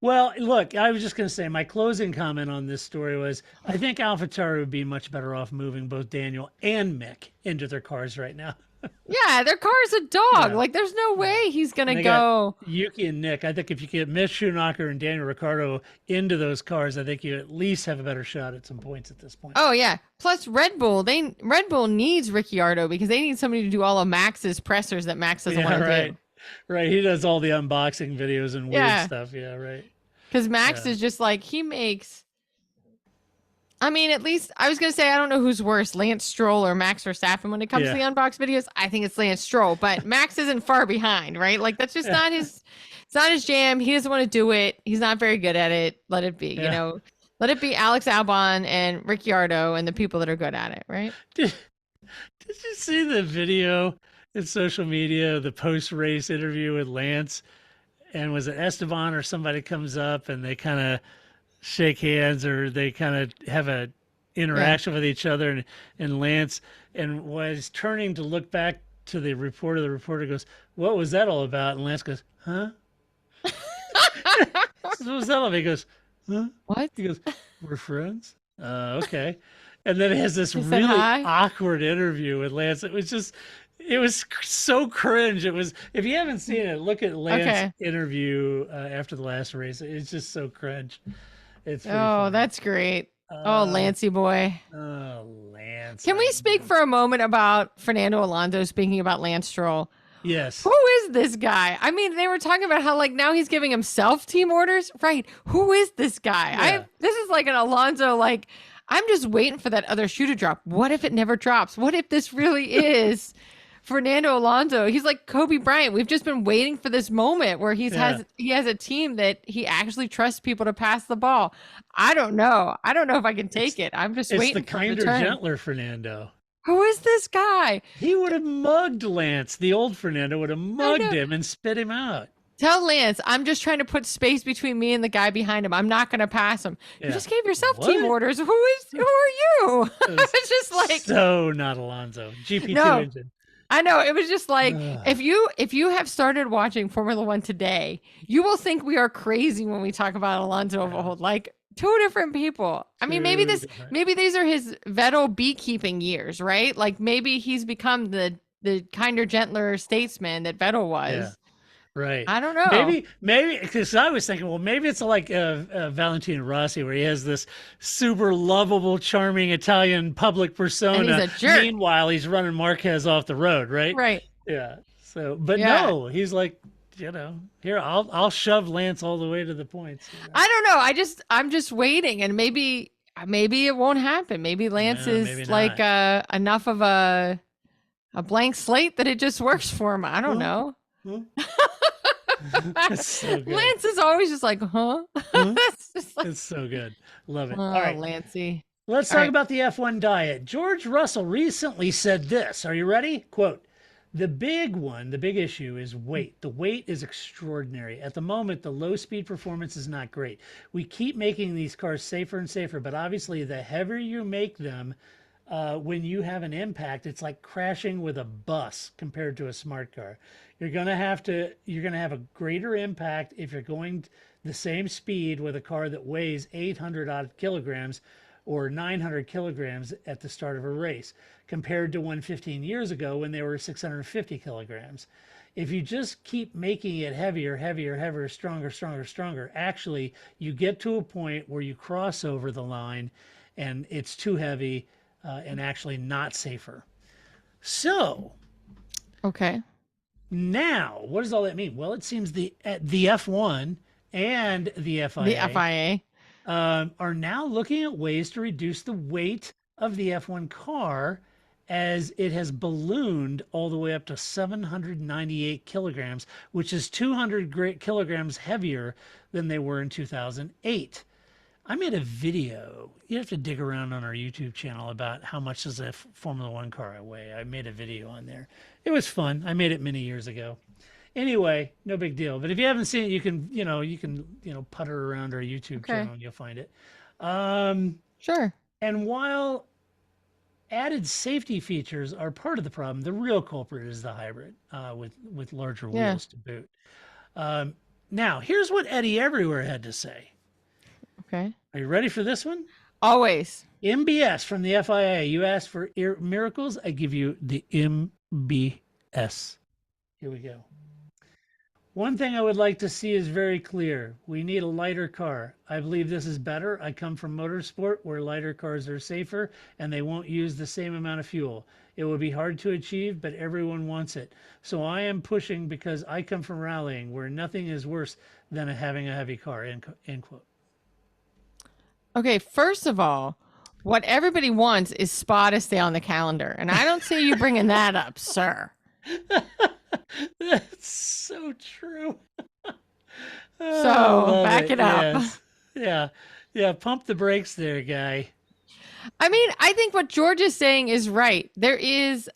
Well, look, I was just going to say my closing comment on this story was I think AlphaTauri would be much better off moving both Daniel and Mick into their cars right now. Yeah, their car's a dog. Yeah. Like, there's no way he's gonna They go. got Yuki and Nick. I think if you get Mick Schumacher and Daniel Ricciardo into those cars, I think you at least have a better shot at some points at this point. Oh yeah. Plus Red Bull needs Ricciardo because they need somebody to do all of Max's pressers that Max doesn't want to right. do. Right. He does all the unboxing videos and weird Yeah. stuff. Yeah, right. Because Max is just like, he makes. I mean, at least I was gonna say I don't know who's worse, Lance Stroll or Max Verstappen when it comes to the unbox videos. I think it's Lance Stroll, but Max isn't far behind, right? Like that's just not his. It's not his jam. He doesn't want to do it. He's not very good at it. Let it be. You know, let it be Alex Albon and Ricciardo and the people that are good at it, right? Did you see the video in social media, the post-race interview with Lance? And was it Esteban or somebody comes up and they kind of shake hands or they kind of have a interaction with each other, and Lance and was turning to look back to the reporter goes, "What was that all about?" And Lance goes, "Huh?" What was that all about? He goes, "Huh?" What? He goes, "We're friends." Okay. And then he has this He said really hi? awkward interview with Lance. It was so cringe. It was, if you haven't seen it, look at Lance's interview after the last race. It's just so cringe. It's funny. That's great. Oh, Lancey boy. Oh, Lance. Can we speak for a moment about Fernando Alonso, speaking about Lance Stroll? Yes. Who is this guy? I mean, they were talking about how like now he's giving himself team orders. Right. Who is this guy? Yeah. This is like an Alonso, like, I'm just waiting for that other shoe to drop. What if it never drops? What if this really is Fernando Alonso? He's like Kobe Bryant. We've just been waiting for this moment where he has a team that he actually trusts people to pass the ball. I don't know. I don't know if I can take it. I'm just waiting. It's the kinder, gentler Fernando. Who is this guy? He would have mugged Lance. The old Fernando would have mugged him and spit him out. Tell Lance, I'm just trying to put space between me and the guy behind him. I'm not going to pass him. You just gave yourself team orders. Who are you? It's just like so not Alonso. GP2 engine. I know. It was just like if you have started watching Formula One today, you will think we are crazy when we talk about Alonso of old. Like two different people. I mean, maybe these are his Vettel beekeeping years, right? Like maybe he's become the kinder, gentler statesman that Vettel was. Yeah. Right. I don't know. Maybe because I was thinking, well, maybe it's like Valentino Rossi, where he has this super lovable, charming Italian public persona. And he's a jerk. Meanwhile, he's running Marquez off the road, right? Right. Yeah. So, but no, he's like, here, I'll shove Lance all the way to the points. I don't know. I'm just waiting, and maybe it won't happen. Maybe Lance is like enough of a blank slate that it just works for him. I don't know. That's so good. Lance is always just like, huh? It's so good. Love it. Oh, All right, Lancey. Let's talk about the F1 diet. George Russell recently said this. Are you ready? Quote, "The big issue is weight. The weight is extraordinary. At the moment, the low-speed performance is not great. We keep making these cars safer and safer, but obviously the heavier you make them, when you have an impact, it's like crashing with a bus compared to a smart car. You're gonna have a greater impact if you're going the same speed with a car that weighs 800 odd kilograms or 900 kilograms at the start of a race, compared to 15 years ago when they were 650 kilograms. If you just keep making it heavier, stronger, actually you get to a point where you cross over the line and it's too heavy and actually not safer." So, Okay. now, what does all that mean? Well, it seems the F1 and the FIA, are now looking at ways to reduce the weight of the F1 car, as it has ballooned all the way up to 798 kilograms, which is 200 kilograms heavier than they were in 2008. I made a video. You have to dig around on our YouTube channel about how much does a Formula One car weigh. I made a video on there. It was fun. I made it many years ago. Anyway, no big deal. But if you haven't seen it, you can putter around our YouTube channel and you'll find it. Sure. And while added safety features are part of the problem, the real culprit is the hybrid with larger wheels to boot. Now, here's what Eddie Everywhere had to say. Okay. Are you ready for this one? Always. MBS from the FIA. You asked for miracles, I give you the BS. Here we go. One thing I would like to see is very clear. We need a lighter car. I believe this is better. I come from motorsport where lighter cars are safer and they won't use the same amount of fuel. It will be hard to achieve, but everyone wants it. So I am pushing because I come from rallying where nothing is worse than having a heavy car, end quote. Okay, first of all, what everybody wants is Spa to stay on the calendar. And I don't see you bringing that up, sir. That's so true. So back it up. Yes. Yeah. Yeah. Pump the brakes there, guy. I mean, I think what George is saying is right. It's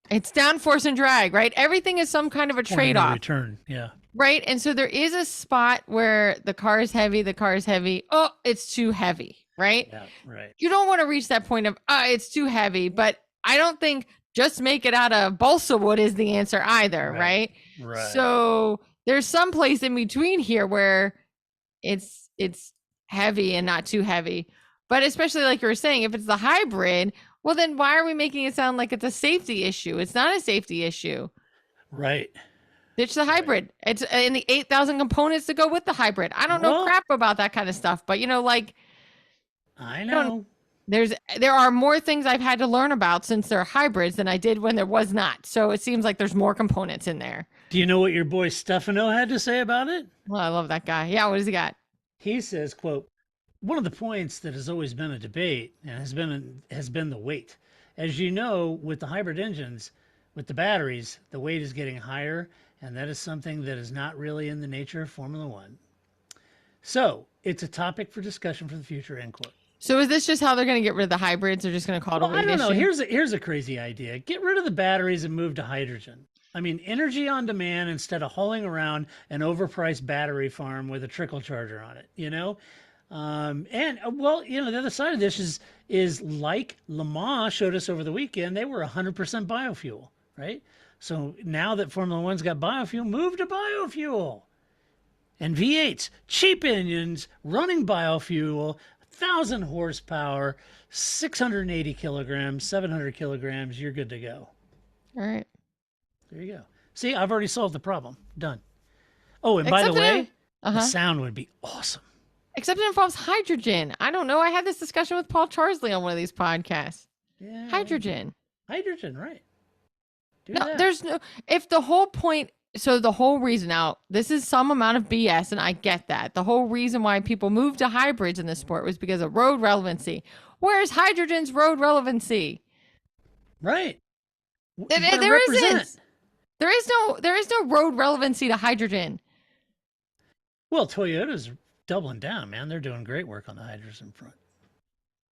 downforce and drag, right? Everything is some kind of a trade-off. Return. Yeah. Right. And so there is a spot where the car is heavy. Oh, it's too heavy. Right. Yeah. Right. You don't want to reach that point of, it's too heavy. But I don't think just make it out of balsa wood is the answer either. Right. So there's some place in between here where it's heavy and not too heavy. But especially like you were saying, if it's the hybrid, well, then why are we making it sound like it's a safety issue? It's not a safety issue. Right. Ditch the hybrid. It's in the 8,000 components to go with the hybrid. I don't know crap about that kind of stuff, but I know. There are more things I've had to learn about since they're hybrids than I did when there was not. So it seems like there's more components in there. Do you know what your boy Stefano had to say about it? Well, I love that guy. Yeah, what does he got? He says, quote, one of the points that has always been a debate and has been the weight. As you know, with the hybrid engines, with the batteries, the weight is getting higher, and that is something that is not really in the nature of Formula One. So it's a topic for discussion for the future, end quote. So is this just how they're going to get rid of the hybrids? They're just going to call it a weight issue? I don't know. Here's a crazy idea. Get rid of the batteries and move to hydrogen. I mean, energy on demand instead of hauling around an overpriced battery farm with a trickle charger on it, the other side of this is like Le Mans showed us over the weekend, they were 100% biofuel, right? So now that Formula One's got biofuel, move to biofuel. And V8s, cheap engines, running biofuel, 1,000 horsepower, 680 kilograms, 700 kilograms, you're good to go. All right. There you go. See, I've already solved the problem. Done. Oh, and by the way, the sound would be awesome. Except it involves hydrogen. I don't know. I had this discussion with Paul Charsley on one of these podcasts. Yeah. Hydrogen, right. There's no, if the whole point, so the whole reason now, this is some amount of BS, and I get that. The whole reason why people moved to hybrids in this sport was because of road relevancy. Where's hydrogen's road relevancy? Right. There isn't. There is no road relevancy to hydrogen. Well, Toyota's doubling down, man. They're doing great work on the hydrogen front.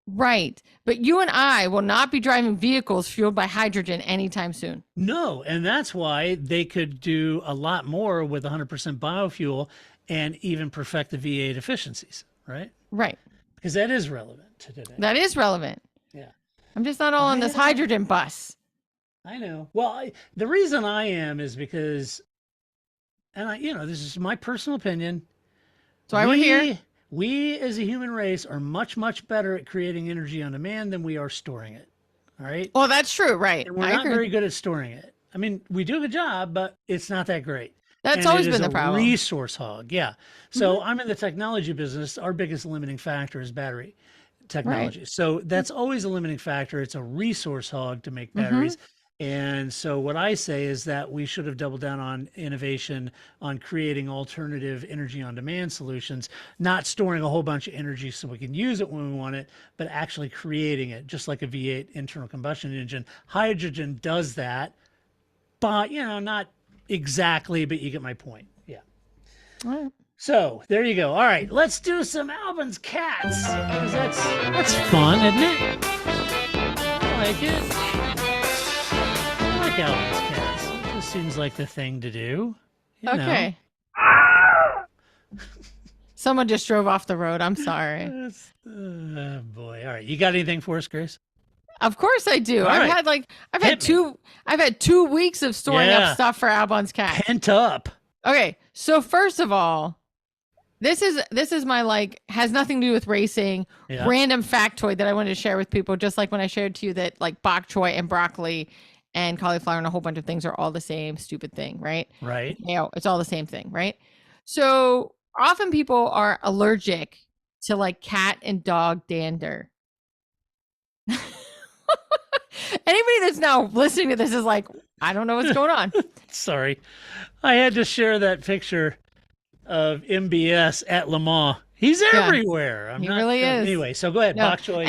Right. But you and I will not be driving vehicles fueled by hydrogen anytime soon. No. And that's why they could do a lot more with 100% biofuel and even perfect the V8 efficiencies, right? Right. Because that is relevant to today. That is relevant. Yeah. I'm just not all on this hydrogen bus. I know. Well, the reason I am is because, and this is my personal opinion. So I would hear. We as a human race are much, much better at creating energy on demand than we are storing it. All right. Well, that's true. Right. And we're not very good at storing it. I mean, we do a good job, but it's not that great. That's always been the problem. Resource hog. Yeah. So I'm in the technology business. Our biggest limiting factor is battery technology. Right. So that's always a limiting factor. It's a resource hog to make batteries. And so what I say is that we should have doubled down on innovation, on creating alternative energy on demand solutions, not storing a whole bunch of energy so we can use it when we want it, but actually creating it, just like a V8 internal combustion engine. Hydrogen does that, but, not exactly, but you get my point. Yeah. All right. So there you go. All right, let's do some Albin's Cats, because that's fun, isn't it? I like it. Albin's Cats. It just seems like the thing to do. Okay. Someone just drove off the road. I'm sorry. Oh boy. All right. You got anything for us, Grace? Of course I do. I've had 2 weeks of storing up stuff for Albin's Cats. Pent up. Okay. So first of all, this is my has nothing to do with racing, random factoid that I wanted to share with people, just like when I shared to you that bok choy and broccoli and cauliflower and a whole bunch of things are all the same stupid thing, right? Right. It's all the same thing, right? So often people are allergic to like cat and dog dander. Anybody that's now listening to this is like, I don't know what's going on. Sorry. I had to share that picture of MBS at Le Mans. He's everywhere. He really is. Anyway, so go ahead. Bok choy.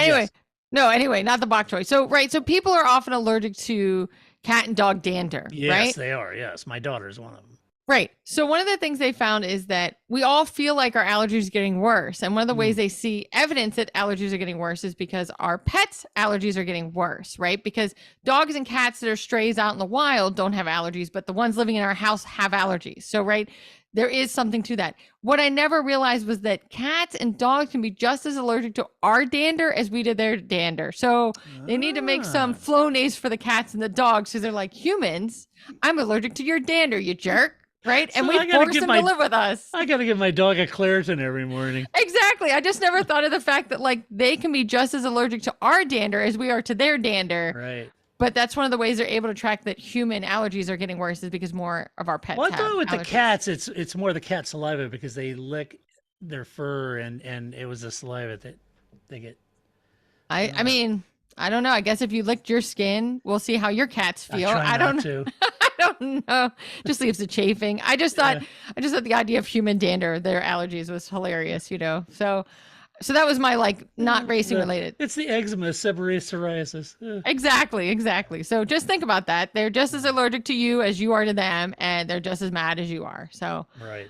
Anyway, not the bok choy. So, right. So people are often allergic to cat and dog dander, Yes, right? they are. Yes. My daughter's one of them. Right. So one of the things they found is that we all feel like our allergies are getting worse. And one of the ways they see evidence that allergies are getting worse is because our pets' allergies are getting worse, right? Because dogs and cats that are strays out in the wild don't have allergies, but the ones living in our house have allergies. So, right, there is something to that. What I never realized was that cats and dogs can be just as allergic to our dander as we did their dander. So they need to make some Flonase for the cats and the dogs because they're like, humans, I'm allergic to your dander, you jerk. Right. And So we forced them to live with us. I got to give my dog a Claritin every morning. Exactly. I just never thought of the fact that like they can be just as allergic to our dander as we are to their dander. Right. But that's one of the ways they're able to track that human allergies are getting worse is because more of our pets Well, I have thought with allergies. the cats, it's more the cat saliva because they lick their fur and it was the saliva that they get. I mean, I don't know. I guess if you licked your skin, we'll see how your cats feel. I don't not know. to. I don't know. Just leaves the chafing. I just thought the idea of human dander, their allergies was hilarious, you know. So that was my like not racing related. It's the eczema, seborrheic psoriasis. Exactly. So just think about that. They're just as allergic to you as you are to them, and they're just as mad as you are. So Right.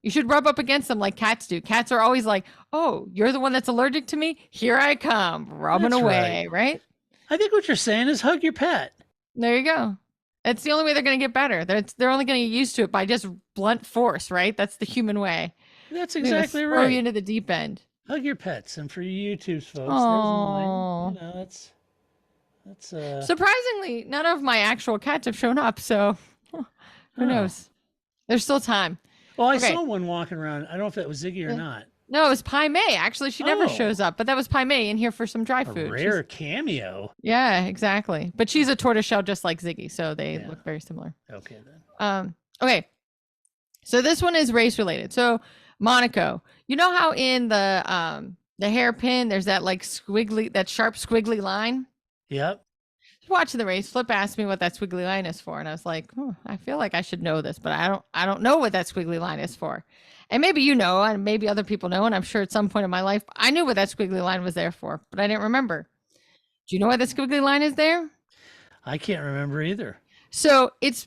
you should rub up against them like cats do. Cats are always like, "Oh, you're the one that's allergic to me. Here I come, rubbing That's away." Right. I think what you're saying is hug your pet. There you go. It's the only way they're going to get better. They're only going to get used to it by just blunt force, right? That's the human way. That's They're gonna exactly throw right. you into the deep end. Hug your pets, and for you YouTubes folks, Aw. there's mine. You know, that's Surprisingly, none of my actual cats have shown up, so who knows? There's still time. Well, I Okay. saw one walking around. I don't know if that was Ziggy or not. No, it was Pai Mei. Actually, she never Oh. shows up, but that was Pai Mei in here for some dry A food. rare cameo. Yeah, exactly. But she's a tortoiseshell just like Ziggy, so they Yeah. look very similar. Okay then. Okay. So this one is race related. So Monaco, you know how in the hairpin there's that like that sharp squiggly line? Yep. Watching the race, Flip asked me what that squiggly line is for, and I was like, I feel like I should know this, but I don't know what that squiggly line is for. And maybe you know, and maybe other people know, and I'm sure at some point in my life I knew what that squiggly line was there for, but I didn't remember. Do you know why the squiggly line is there? I can't remember either. So it's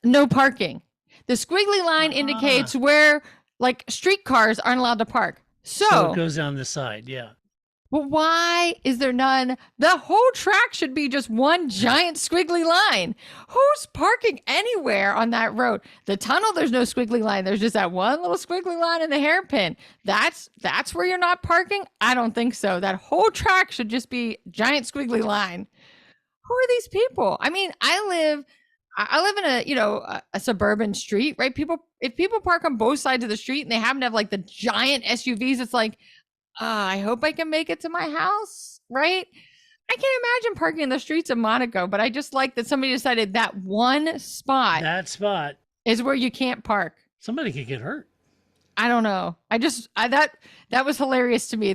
no parking. The squiggly line indicates where like streetcars aren't allowed to park. So it goes down the side. Yeah. But why is there none? The whole track should be just one giant squiggly line. Who's parking anywhere on that road? The tunnel, there's no squiggly line. There's just that one little squiggly line in the hairpin. That's where you're not parking? I don't think so. That whole track should just be giant squiggly line. Who are these people? I mean, I live in a suburban street, right? If people park on both sides of the street and they happen to have like the giant SUVs, it's like, I hope I can make it to my house, right? I can't imagine parking in the streets of Monaco, but I just like that somebody decided that one spot That spot. is where you can't park. Somebody could get hurt. I don't know. That was hilarious to me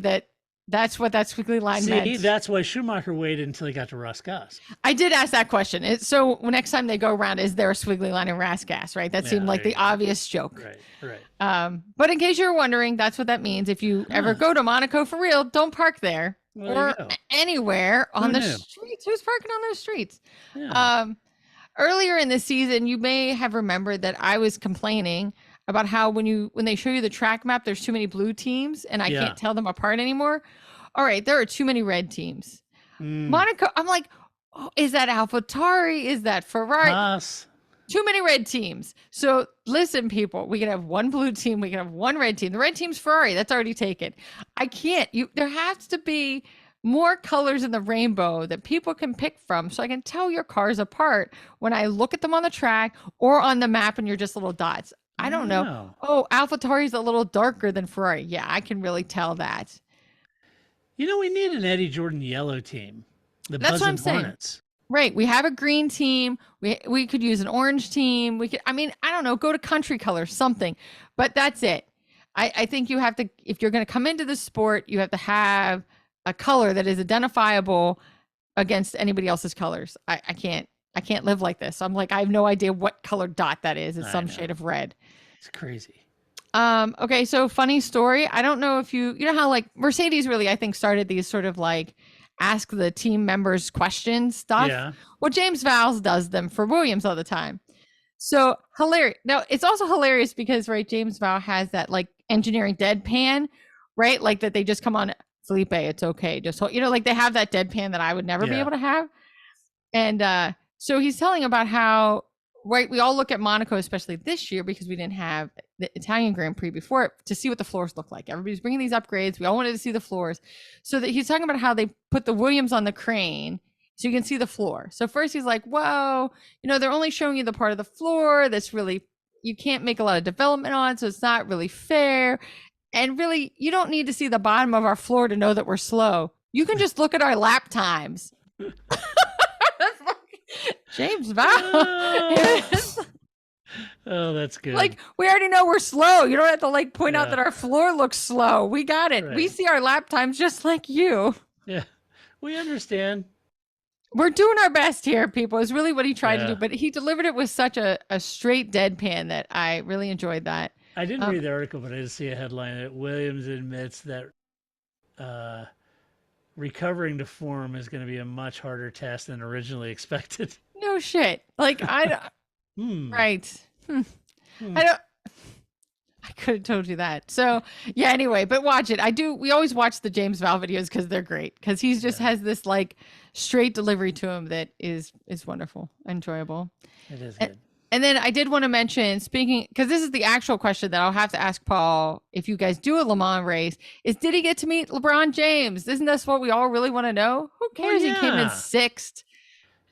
that's what that squiggly line See, meant. that's why Schumacher waited until he got to Raskas. I did ask that question. So next time they go around, is there a squiggly line in Raskas, right? That seemed like there the you go. obvious joke. Right. But in case you're wondering, that's what that means. If you ever go to Monaco for real, don't park there Well, there or you go. anywhere on the knew? streets. Who's parking on those streets? Yeah. Earlier in the season, you may have remembered that I was complaining about how when they show you the track map, there's too many blue teams and I can't tell them apart anymore. All right, there are too many red teams. Monaco, I'm like, is that AlphaTauri? Is that Ferrari? Haas. Too many red teams. So listen, people, we can have one blue team. We can have one red team. The red team's Ferrari. That's already taken. I can't. There has to be more colors in the rainbow that people can pick from so I can tell your cars apart when I look at them on the track or on the map and you're just little dots. I don't know. Wow. Oh, AlphaTauri's a little darker than Ferrari. Yeah, I can really tell that. You know, we need an Eddie Jordan yellow team. The That's what I'm Buzzin' saying. Hornets. Right. We have a green team. We could use an orange team. I mean, I don't know, go to country colors, something. But that's it. I think you have to, if you're going to come into the sport, you have to have a color that is identifiable against anybody else's colors. I can't live like this. I'm like, I have no idea what color dot that is. It's some shade of red. It's crazy. Okay, so funny story. I don't know if you know how like Mercedes really, I think, started these sort of like ask the team members questions stuff. Yeah. Well, James Vowles does them for Williams all the time. So hilarious. Now it's also hilarious because right, James Vowles has that like engineering deadpan, right? Like that they just come on, Felipe, it's okay. Just hold, like they have that deadpan that I would never be able to have. And so he's telling about how, right, we all look at Monaco, especially this year, because we didn't have the Italian Grand Prix before it, to see what the floors look like. Everybody's bringing these upgrades. We all wanted to see the floors. So that he's talking about how they put the Williams on the crane so you can see the floor. So first he's like, whoa, they're only showing you the part of the floor that's really, you can't make a lot of development on, so it's not really fair. And really, you don't need to see the bottom of our floor to know that we're slow. You can just look at our lap times. James Vowles. Oh, that's good. Like, we already know we're slow. You don't have to like point out that our floor looks slow. We got it. Right. We see our lap times just like you. Yeah, we understand. We're doing our best here, people, is really what he tried to do. But he delivered it with such a straight deadpan that I really enjoyed that. I didn't read the article, but I did see a headline that Williams admits that recovering to form is going to be a much harder task than originally expected. No shit. Like, right. I could have told you that. So yeah, anyway, but watch it. We always watch the James Vowles videos because they're great. Because he just has this like straight delivery to him that is wonderful, enjoyable. It is good. And then I did want to mention, speaking, because this is the actual question that I'll have to ask Paul if you guys do a Le Mans race, is did he get to meet LeBron James? Isn't this what we all really want to know? Who cares? He came in sixth.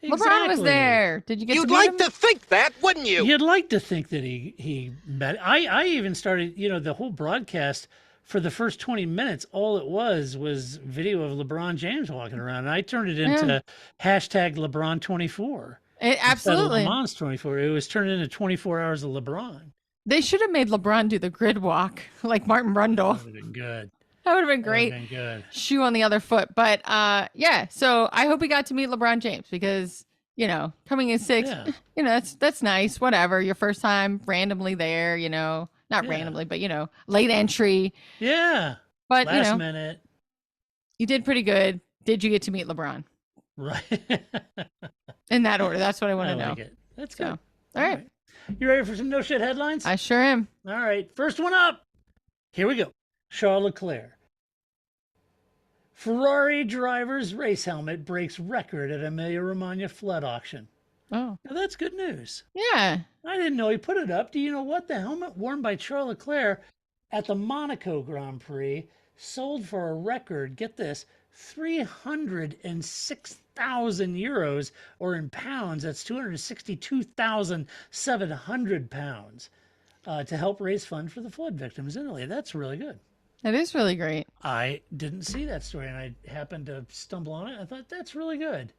Exactly. LeBron was there. Did you get You'd to meet like him? to think that, wouldn't you? You'd like to think that he met. I even started, the whole broadcast for the first 20 minutes, all it was video of LeBron James walking around. And I turned it into hashtag LeBron24. Absolutely. Le Mans 24. It was turned into 24 hours of LeBron. They should have made LeBron do the grid walk like Martin Brundle. That would have been good. That would have been great. That would have been good. Shoe on the other foot. But so I hope we got to meet LeBron James because, coming in sixth, that's nice. Whatever. Your first time randomly there, not randomly, but, late entry. Yeah. But, last minute. You did pretty good. Did you get to meet LeBron? Right. In that order. That's what I want to know. Like it. That's good. So, all right. You ready for some no shit headlines? I sure am. All right. First one up. Here we go. Charles Leclerc. Ferrari driver's race helmet breaks record at Emilia-Romagna flood auction. Oh. Now that's good news. Yeah. I didn't know he put it up. Do you know what? The helmet worn by Charles Leclerc at the Monaco Grand Prix sold for a record, get this, 306,000 euros, or in pounds, that's 262,700 pounds, to help raise funds for the flood victims in Italy. That's really good. That is really great. I didn't see that story, and I happened to stumble on it. I thought that's really good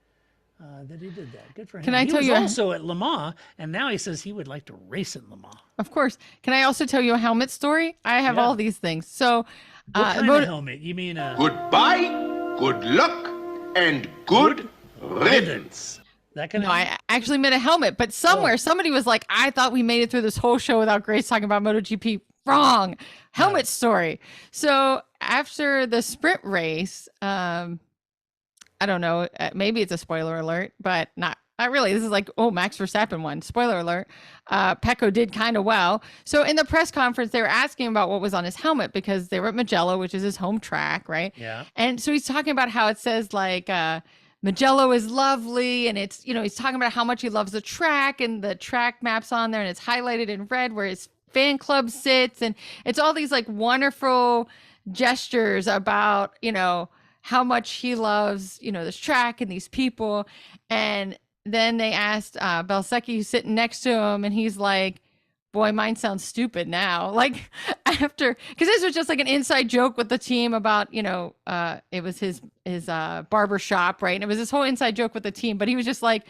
that he did that. Good for him. Can I tell you? He was also at Le Mans, and now he says he would like to race in Le Mans. Of course. Can I also tell you a helmet story? I have all these things. So, what kind of helmet? You mean goodbye, good luck, and good riddance. That kind of. No, I actually meant a helmet, but somebody was like, "I thought we made it through this whole show without Grace talking about MotoGP." Wrong. Helmet story. So after the sprint race, I don't know, maybe it's a spoiler alert, but not really. This is like, Max Verstappen won. Spoiler alert. Pecco did kind of well. So in the press conference, they were asking about what was on his helmet because they were at Mugello, which is his home track, right? Yeah. And so he's talking about how it says like, Mugello is lovely, and it's, he's talking about how much he loves the track, and the track map's on there, and it's highlighted in red where his fan club sits, and it's all these like wonderful gestures about how much he loves this track and these people. And then they asked Belsecchi, who's sitting next to him, and he's like, boy, mine sounds stupid now. Like after, because this was just like an inside joke with the team about, it was his barber shop, right? And it was this whole inside joke with the team, but he was just like,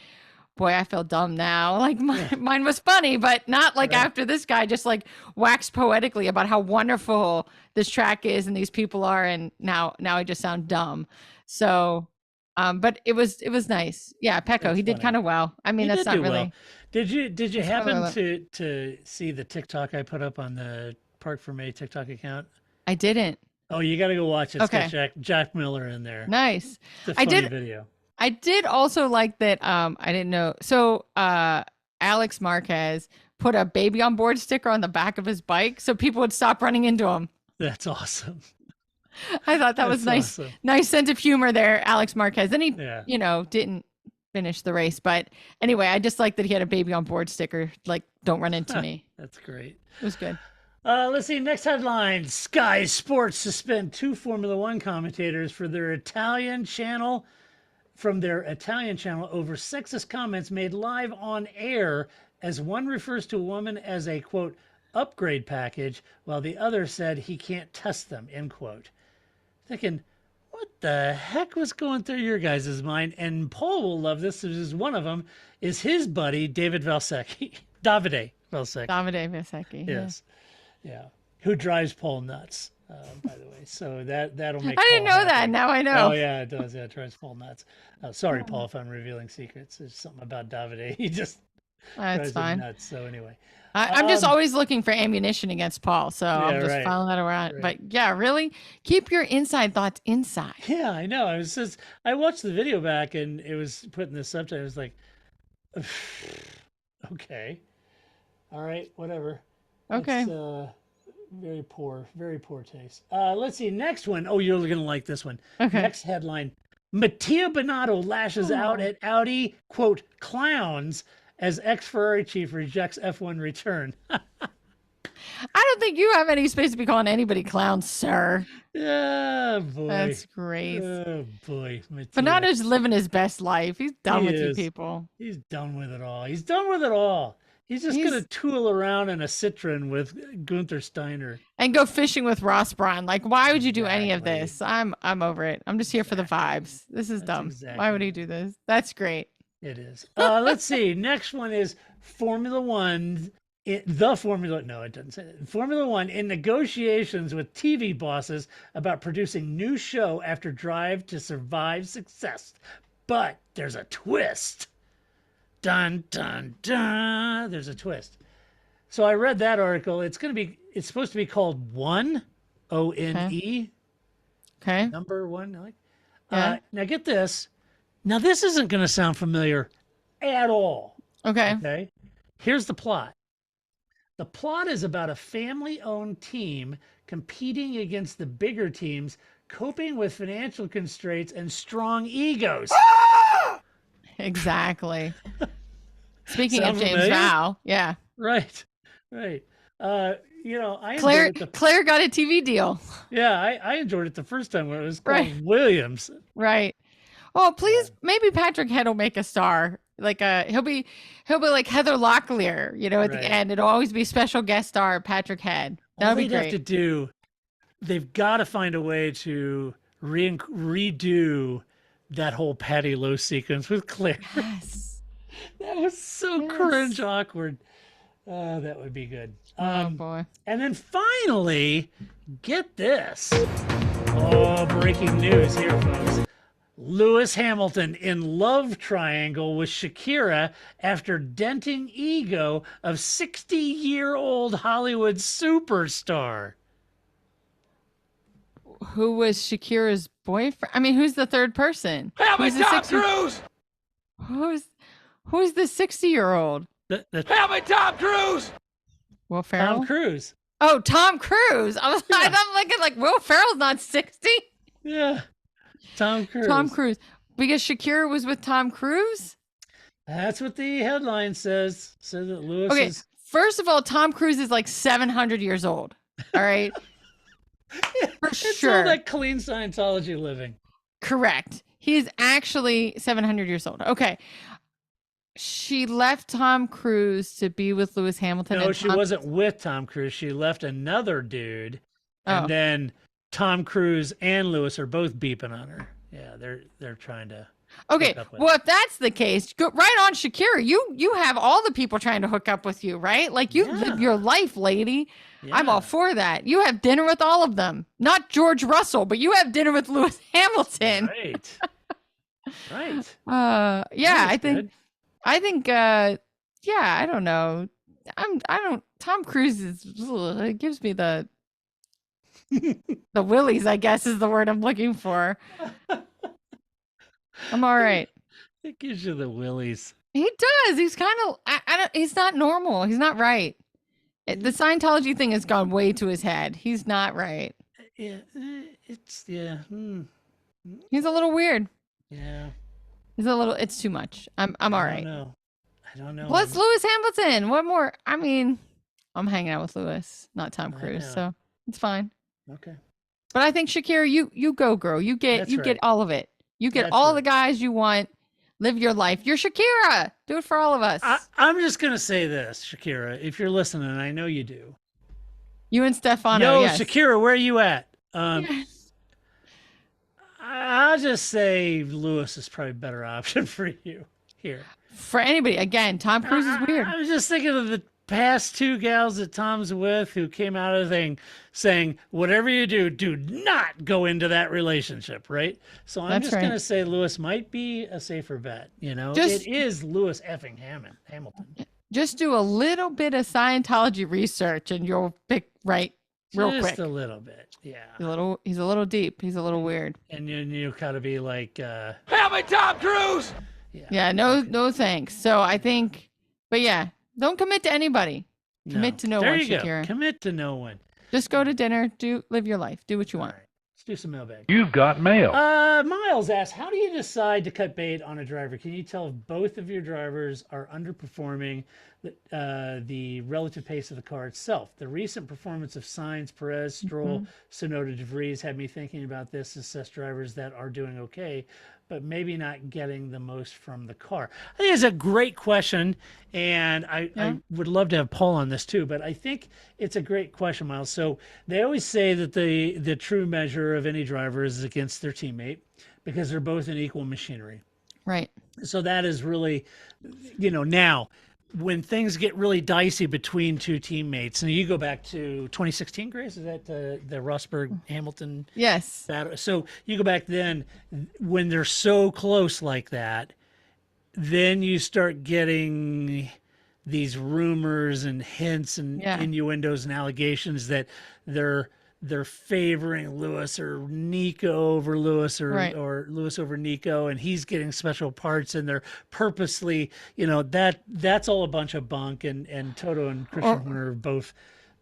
boy, I feel dumb now. Like mine was funny, but not like after this guy just like waxed poetically about how wonderful this track is and these people are, and now I just sound dumb. So, but it was nice. Yeah, Pecco, he did kind of well. I mean, that's not really. Well. Did you happen to see the TikTok I put up on the Parc Fermé TikTok account? I didn't. Oh, you got to go watch it. It's got Jack Miller in there. Nice. It's a funny video. I did also like that. I didn't know. So Alex Marquez put a baby on board sticker on the back of his bike so people would stop running into him. That's awesome. I thought that was nice. Awesome. Nice sense of humor there, Alex Marquez. Then he, didn't finish the race. But anyway, I just like that he had a baby on board sticker. Like, don't run into me. That's great. It was good. Let's see. Next headline: Sky Sports suspend 2 Formula One commentators from their Italian channel over sexist comments made live on air, as one refers to a woman as a, quote, upgrade package, while the other said he can't test them, end quote. Thinking, what the heck was going through your guys' mind? And Paul will love this. This is one of them, is his buddy, Davide Valsecchi. Davide Valsecchi. Yes. Yeah. Who drives Paul nuts, by the way. So that'll make I didn't know that. Now I know. Oh, yeah, it does. Yeah, it drives Paul nuts. Sorry, Paul, if I'm revealing secrets. There's something about Davide. He just drives him nuts. So anyway. I'm just always looking for ammunition against Paul. So I'm just following that around. Right. But yeah, really keep your inside thoughts inside. Yeah, I know. I watched the video back and it was putting the subtitle. I was like, okay. All right, whatever. Okay. It's, very poor taste. Let's see. Next one. Oh, you're going to like this one. Okay. Next headline. Mattia Binotto lashes out at Audi, quote, clowns, as ex-Ferrari chief rejects F1 return. I don't think you have any space to be calling anybody clowns, sir. Yeah, boy. That's great. Oh, boy. Binotto's living his best life. He's done with you people. He's done with it all. He's just going to tool around in a Citroen with Gunther Steiner. And go fishing with Ross Braun. Like, why would you do any of this? I'm over it. I'm just here for the vibes. This is dumb. Why would he do this? That's great. It is. Let's see. Next one is Formula One. It doesn't say that. Formula One in negotiations with TV bosses about producing new show after Drive to Survive success. But there's a twist. Dun, dun, dun. There's a twist. So I read that article. It's supposed to be called One, O-N-E. Okay. Number one. Now get this. Now this isn't going to sound familiar at all. Okay. Here's the plot. The plot is about a family-owned team competing against the bigger teams, coping with financial constraints and strong egos. Exactly. Speaking of James Vow, yeah. Right. Claire got a TV deal. Yeah, I enjoyed it the first time when it was called Williams. Right. Well, please, maybe Patrick Head will make a star. Like he'll be like Heather Locklear, at the end. It'll always be special guest star Patrick Head. That'll be great. Have to do, they've got to find a way to redo that whole Patty Lowe sequence with Claire. Yes. That was so cringe awkward. That would be good. Oh boy. And then finally, get this. Oh, breaking news here, folks. Lewis Hamilton in love triangle with Shakira after denting ego of 60-year-old Hollywood superstar. Who was Shakira's boyfriend? I mean, who's the third person? Help me, Tom Cruise! Who's the 60-year-old? Help me, Tom Cruise! Will Ferrell? Tom Cruise. Oh, Tom Cruise. I'm thinking like Will Ferrell's not 60. Yeah. Tom Cruise. Because Shakira was with Tom Cruise? That's what the headline says. Says that Lewis is... First of all, Tom Cruise is like 700 years old. All right? For sure. All that clean Scientology living. Correct. He is actually 700 years old. Okay. She left Tom Cruise to be with Lewis Hamilton. No, and she wasn't with Tom Cruise. She left another dude, and Oh. then Tom Cruise and Lewis are both beeping on her. Yeah, they're trying to. Okay, hook up with well, if that's the case, go right on, Shakira. You have all the people trying to hook up with you, right? Like you live your life, lady. I'm all Yeah. for that. You have dinner with all of them. Not George Russell, but you have dinner with Lewis Hamilton. Right. Right. Yeah, That was good. I think yeah, I don't know. Tom Cruise is it gives me the willies, I guess is the word I'm looking for. I'm all right. It gives you the willies. He does. He's kind of I don't he's not normal. He's not right. The Scientology thing has gone way to his head. He's not right. Yeah, it's yeah. He's a little weird. Yeah. It's too much. I'm all right. I don't know. Well, it's Lewis Hamilton. What more? I mean, I'm hanging out with Lewis, not Tom I Cruise, know. so it's fine. Okay. But I think Shakira, you go, girl. You get That's get right. all of it. You get That's all right. the guys you want. Live your life. You're Shakira. Do it for all of us. I'm just gonna say this, Shakira. If you're listening, and I know you do. You and Stefano. Yo, Yes. Shakira, where are you at? Yes. I'll just say Lewis is probably a better option for you here. For anybody, again, Tom Cruise is weird. I was just thinking of the past two gals that Tom's with who came out of the thing saying, whatever you do not go into that relationship, right? So I'm That's just right. going to say Lewis might be a safer bet. You know, Just- it is Lewis effing Hamilton. Just do a little bit of Scientology research, and you'll pick right real Just quick. a little bit. Yeah. He's a little deep. He's a little weird. And you gotta be like, Help me, Tom Cruise! Yeah, no thanks. So I think, but yeah, don't commit to anybody. Commit to no there one, you go. Shakira. Commit to no one. Just go to dinner, live your life, do what you All want. right. Let's do some mailbag. You've got mail. Miles asks, how do you decide to cut bait on a driver? Can you tell if both of your drivers are underperforming the relative pace of the car itself? The recent performance of Sainz, Perez, Stroll, Tsunoda, De Vries had me thinking about this, assess drivers that are doing okay, but maybe not getting the most from the car. I think it's a great question, and I would love to have Paul on this too, but I think it's a great question, Miles. So they always say that the true measure of any driver is against their teammate because they're both in equal machinery. Right. So that is really, now when things get really dicey between two teammates, and you go back to 2016, Grace, is that the Rosberg Hamilton Yes. battle? So you go back then, when they're so close like that, then you start getting these rumors and hints and innuendos and allegations that they're favoring Lewis or Nico over Lewis or Lewis over Nico, and he's getting special parts, and they're purposely, that's all a bunch of bunk, and Toto and Christian Horner have both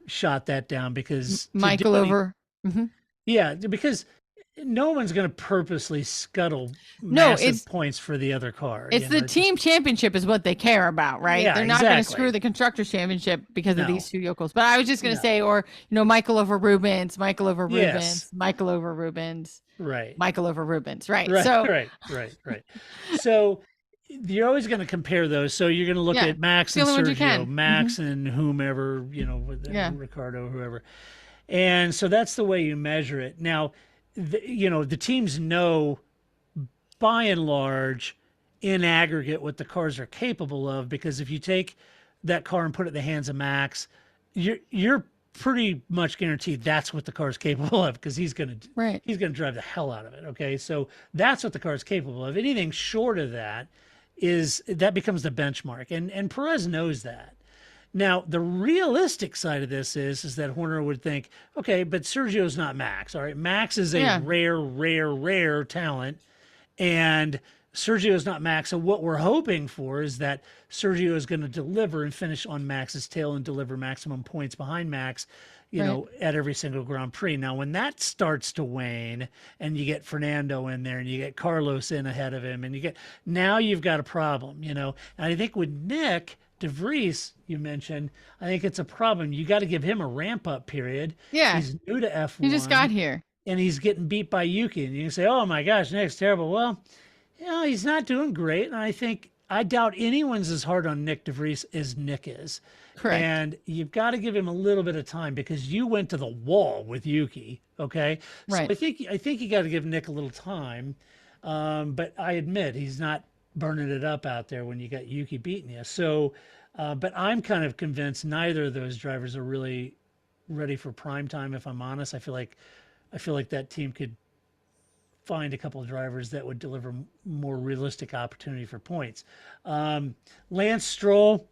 shot that down because Michael over. Yeah, because no one's going to purposely scuttle massive it's- points for the other car. It's the team championship is what they care about, right? Yeah, They're not going to exactly. screw the constructors championship because of No. these two yokels. But I was just going to say, or Michael over Rubens, Michael over Rubens, Yes. Michael over Rubens, Right. Michael over Rubens, right? Right, So right. So you're always going to compare those. So you're going to look at Max the and only ones you Sergio, can. Max and whomever, Ricardo, whoever. And so that's the way you measure it. Now, the teams know by and large in aggregate what the cars are capable of, because if you take that car and put it in the hands of Max, you're pretty much guaranteed that's what the car is capable of, because he's going to drive the hell out of it. Okay, so that's what the car is capable of. Anything short of that becomes the benchmark, and Perez knows that. Now, the realistic side of this is that Horner would think, okay, but Sergio's not Max. All right, Max is a rare talent, and Sergio's not Max. So what we're hoping for is that Sergio is going to deliver and finish on Max's tail and deliver maximum points behind Max, at every single Grand Prix. Now, when that starts to wane and you get Fernando in there and you get Carlos in ahead of him, and now you've got a problem, And I think with Nick De Vries, you mentioned, I think it's a problem. You got to give him a ramp up period. Yeah. He's new to F1. he just got here. And he's getting beat by Yuki. And you can say, oh my gosh, Nick's terrible. Well, he's not doing great. And I think I doubt anyone's as hard on Nick DeVries as Nick is. Correct. And you've got to give him a little bit of time because you went to the wall with Yuki. Okay. Right. So I think you got to give Nick a little time. But I admit he's not burning it up out there when you got Yuki beating you. So, but I'm kind of convinced neither of those drivers are really ready for prime time. If I'm honest, I feel like that team could find a couple of drivers that would deliver more realistic opportunity for points. Lance Stroll,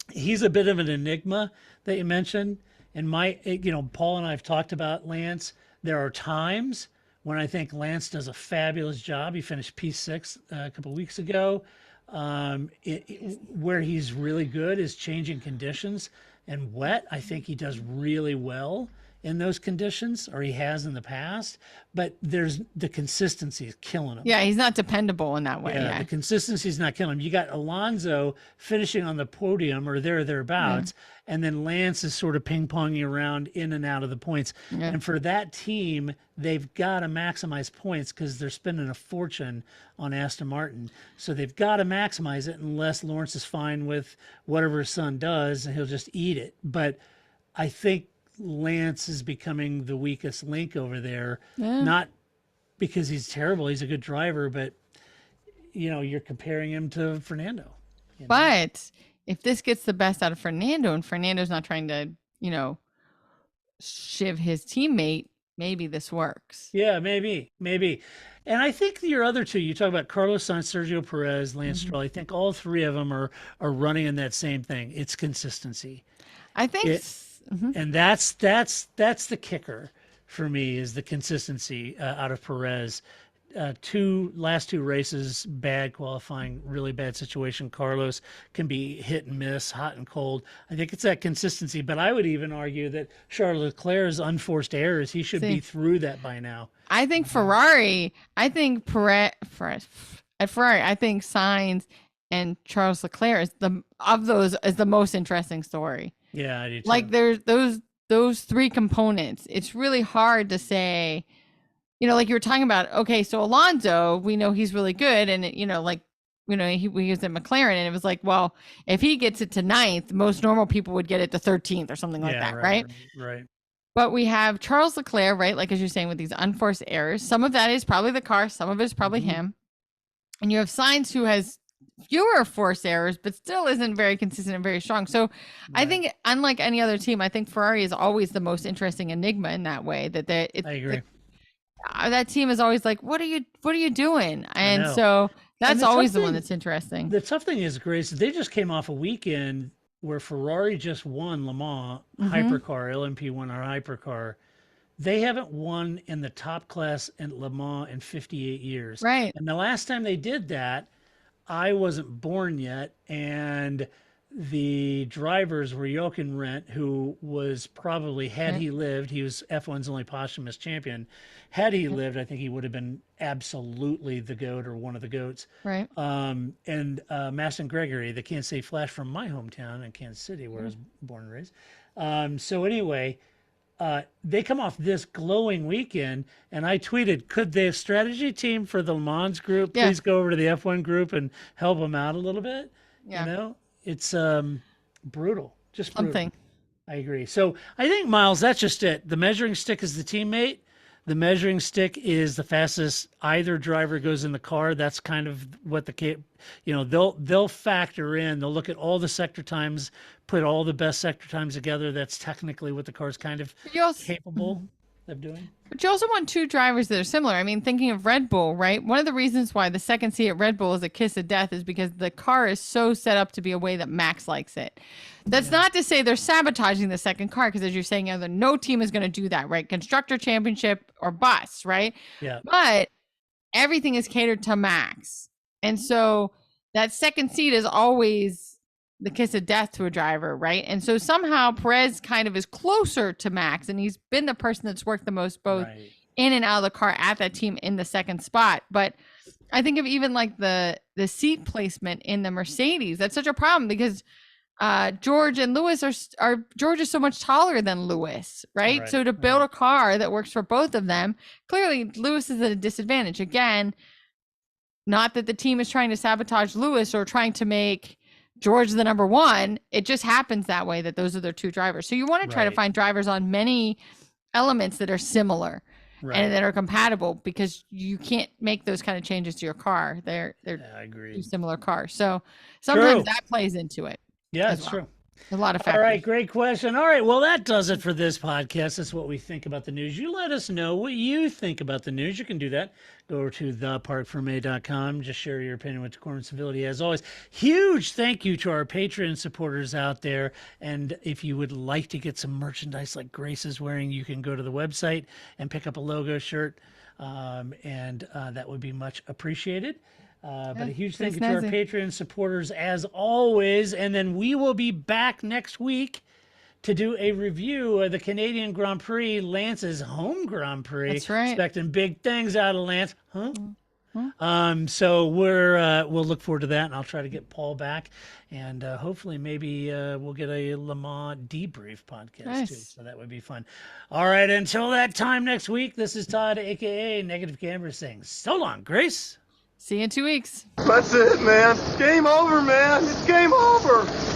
he's a bit of an enigma that you mentioned. And Paul and I have talked about Lance. There are times when I think Lance does a fabulous job. He finished P6 a couple of weeks ago. Where he's really good is changing conditions and wet. I think he does really well in those conditions, or he has in the past, but the consistency is killing him. Yeah, he's not dependable in that way. Yeah, Yeah. the consistency is not killing him. You got Alonso finishing on the podium or thereabouts, and then Lance is sort of ping-ponging around in and out of the points. Yeah. And for that team, they've got to maximize points because they're spending a fortune on Aston Martin. So they've got to maximize it unless Lawrence is fine with whatever his son does, and he'll just eat it. But I think Lance is becoming the weakest link over there, not because he's terrible. He's a good driver, but you're comparing him to Fernando. But if this gets the best out of Fernando and Fernando's not trying to, shiv his teammate, maybe this works. Yeah, maybe. And I think your other two, you talk about Carlos Sainz, Sergio Perez, Lance Stroll. I think all three of them are running in that same thing. It's consistency. I think And that's the kicker for me is the consistency out of Perez. Last two races, bad qualifying, really bad situation. Carlos can be hit and miss, hot and cold. I think it's that consistency, but I would even argue that Charles Leclerc's unforced errors, he should be through that by now. I think Ferrari, at Ferrari, I think Sainz and Charles Leclerc is the most interesting story. Yeah, I do too. Like there's those three components. It's really hard to say, like you were talking about, okay, so Alonso, we know he's really good. And, he was at McLaren and it was like, well, if he gets it to 9th, most normal people would get it to 13th or something like that, right? Right. But we have Charles Leclerc, right? Like, as you're saying, with these unforced errors, some of that is probably the car, some of it is probably him. And you have Sainz, who has fewer forced errors, but still isn't very consistent and very strong. So I think, unlike any other team, I think Ferrari is always the most interesting enigma in that way. I agree. That team is always like, what are you doing? And so that's always the one that's interesting. The tough thing is, Grace, they just came off a weekend where Ferrari just won Le Mans hypercar, LMP1 or hypercar. They haven't won in the top class in Le Mans in 58 years. Right. And the last time they did that, I wasn't born yet, and the drivers were Jochen Rindt, who was probably, had he lived, he was F1's only posthumous champion. Had he lived, I think he would have been absolutely the GOAT or one of the GOATs. Right. And Maston Gregory, the Kansas City Flash from my hometown in Kansas City, where I was born and raised. So anyway, they come off this glowing weekend, and I tweeted, could the strategy team for the Le Mans group please go over to the F1 group and help them out a little bit? Yeah. It's brutal, just brutal. Something. I agree. So I think, Miles, that's just it. The measuring stick is the teammate. The measuring stick is the fastest either driver goes in the car. That's kind of what they'll factor in. They'll look at all the sector times, put all the best sector times together. That's technically what the car is kind of capable of doing. But you also want two drivers that are similar. I mean, thinking of Red Bull, right? One of the reasons why the second seat at Red Bull is a kiss of death is because the car is so set up to be a way that Max likes it. That's not to say they're sabotaging the second car, because as you're saying, no team is going to do that, right? Constructor championship or bust, right? Yeah. But everything is catered to Max. And so that second seat is always the kiss of death to a driver, right? And so somehow Perez kind of is closer to Max, and he's been the person that's worked the most both in and out of the car at that team in the second spot. But I think of even like the seat placement in the Mercedes, that's such a problem because George and Lewis are George is so much taller than Lewis, right? So to build a car that works for both of them, clearly Lewis is at a disadvantage. Again, Not that the team is trying to sabotage Lewis or trying to make George the number one. It just happens that way, that those are their two drivers. So you want to try to Right. find drivers on many elements that are similar Right. and that are compatible, because you can't make those kind of changes to your car. They're I two agree. similar cars. So sometimes True. that plays into it. Yeah, as it's well. true. A lot of All factors. right, great question. All right, well, that does it for this podcast. That's what we think about the news. You let us know what you think about the news. You can do that. Go over to theparkferme.com. Just share your opinion with decorum and civility. As always, huge thank you to our Patreon supporters out there. And if you would like to get some merchandise like Grace is wearing, you can go to the website and pick up a logo shirt. And that would be much appreciated. But a huge thank you to our snazzy. Patreon supporters as always. And then we will be back next week to do a review of the Canadian Grand Prix, Lance's home Grand Prix. That's right. Expecting big things out of Lance. So we'll look forward to that, and I'll try to get Paul back, and hopefully maybe we'll get a Le Mans debrief podcast Nice. too. So that would be fun. All right, until that time next week, this is Todd, aka Negative Camera, saying so long, Grace. See you in 2 weeks. That's it, man. Game over, man. It's game over.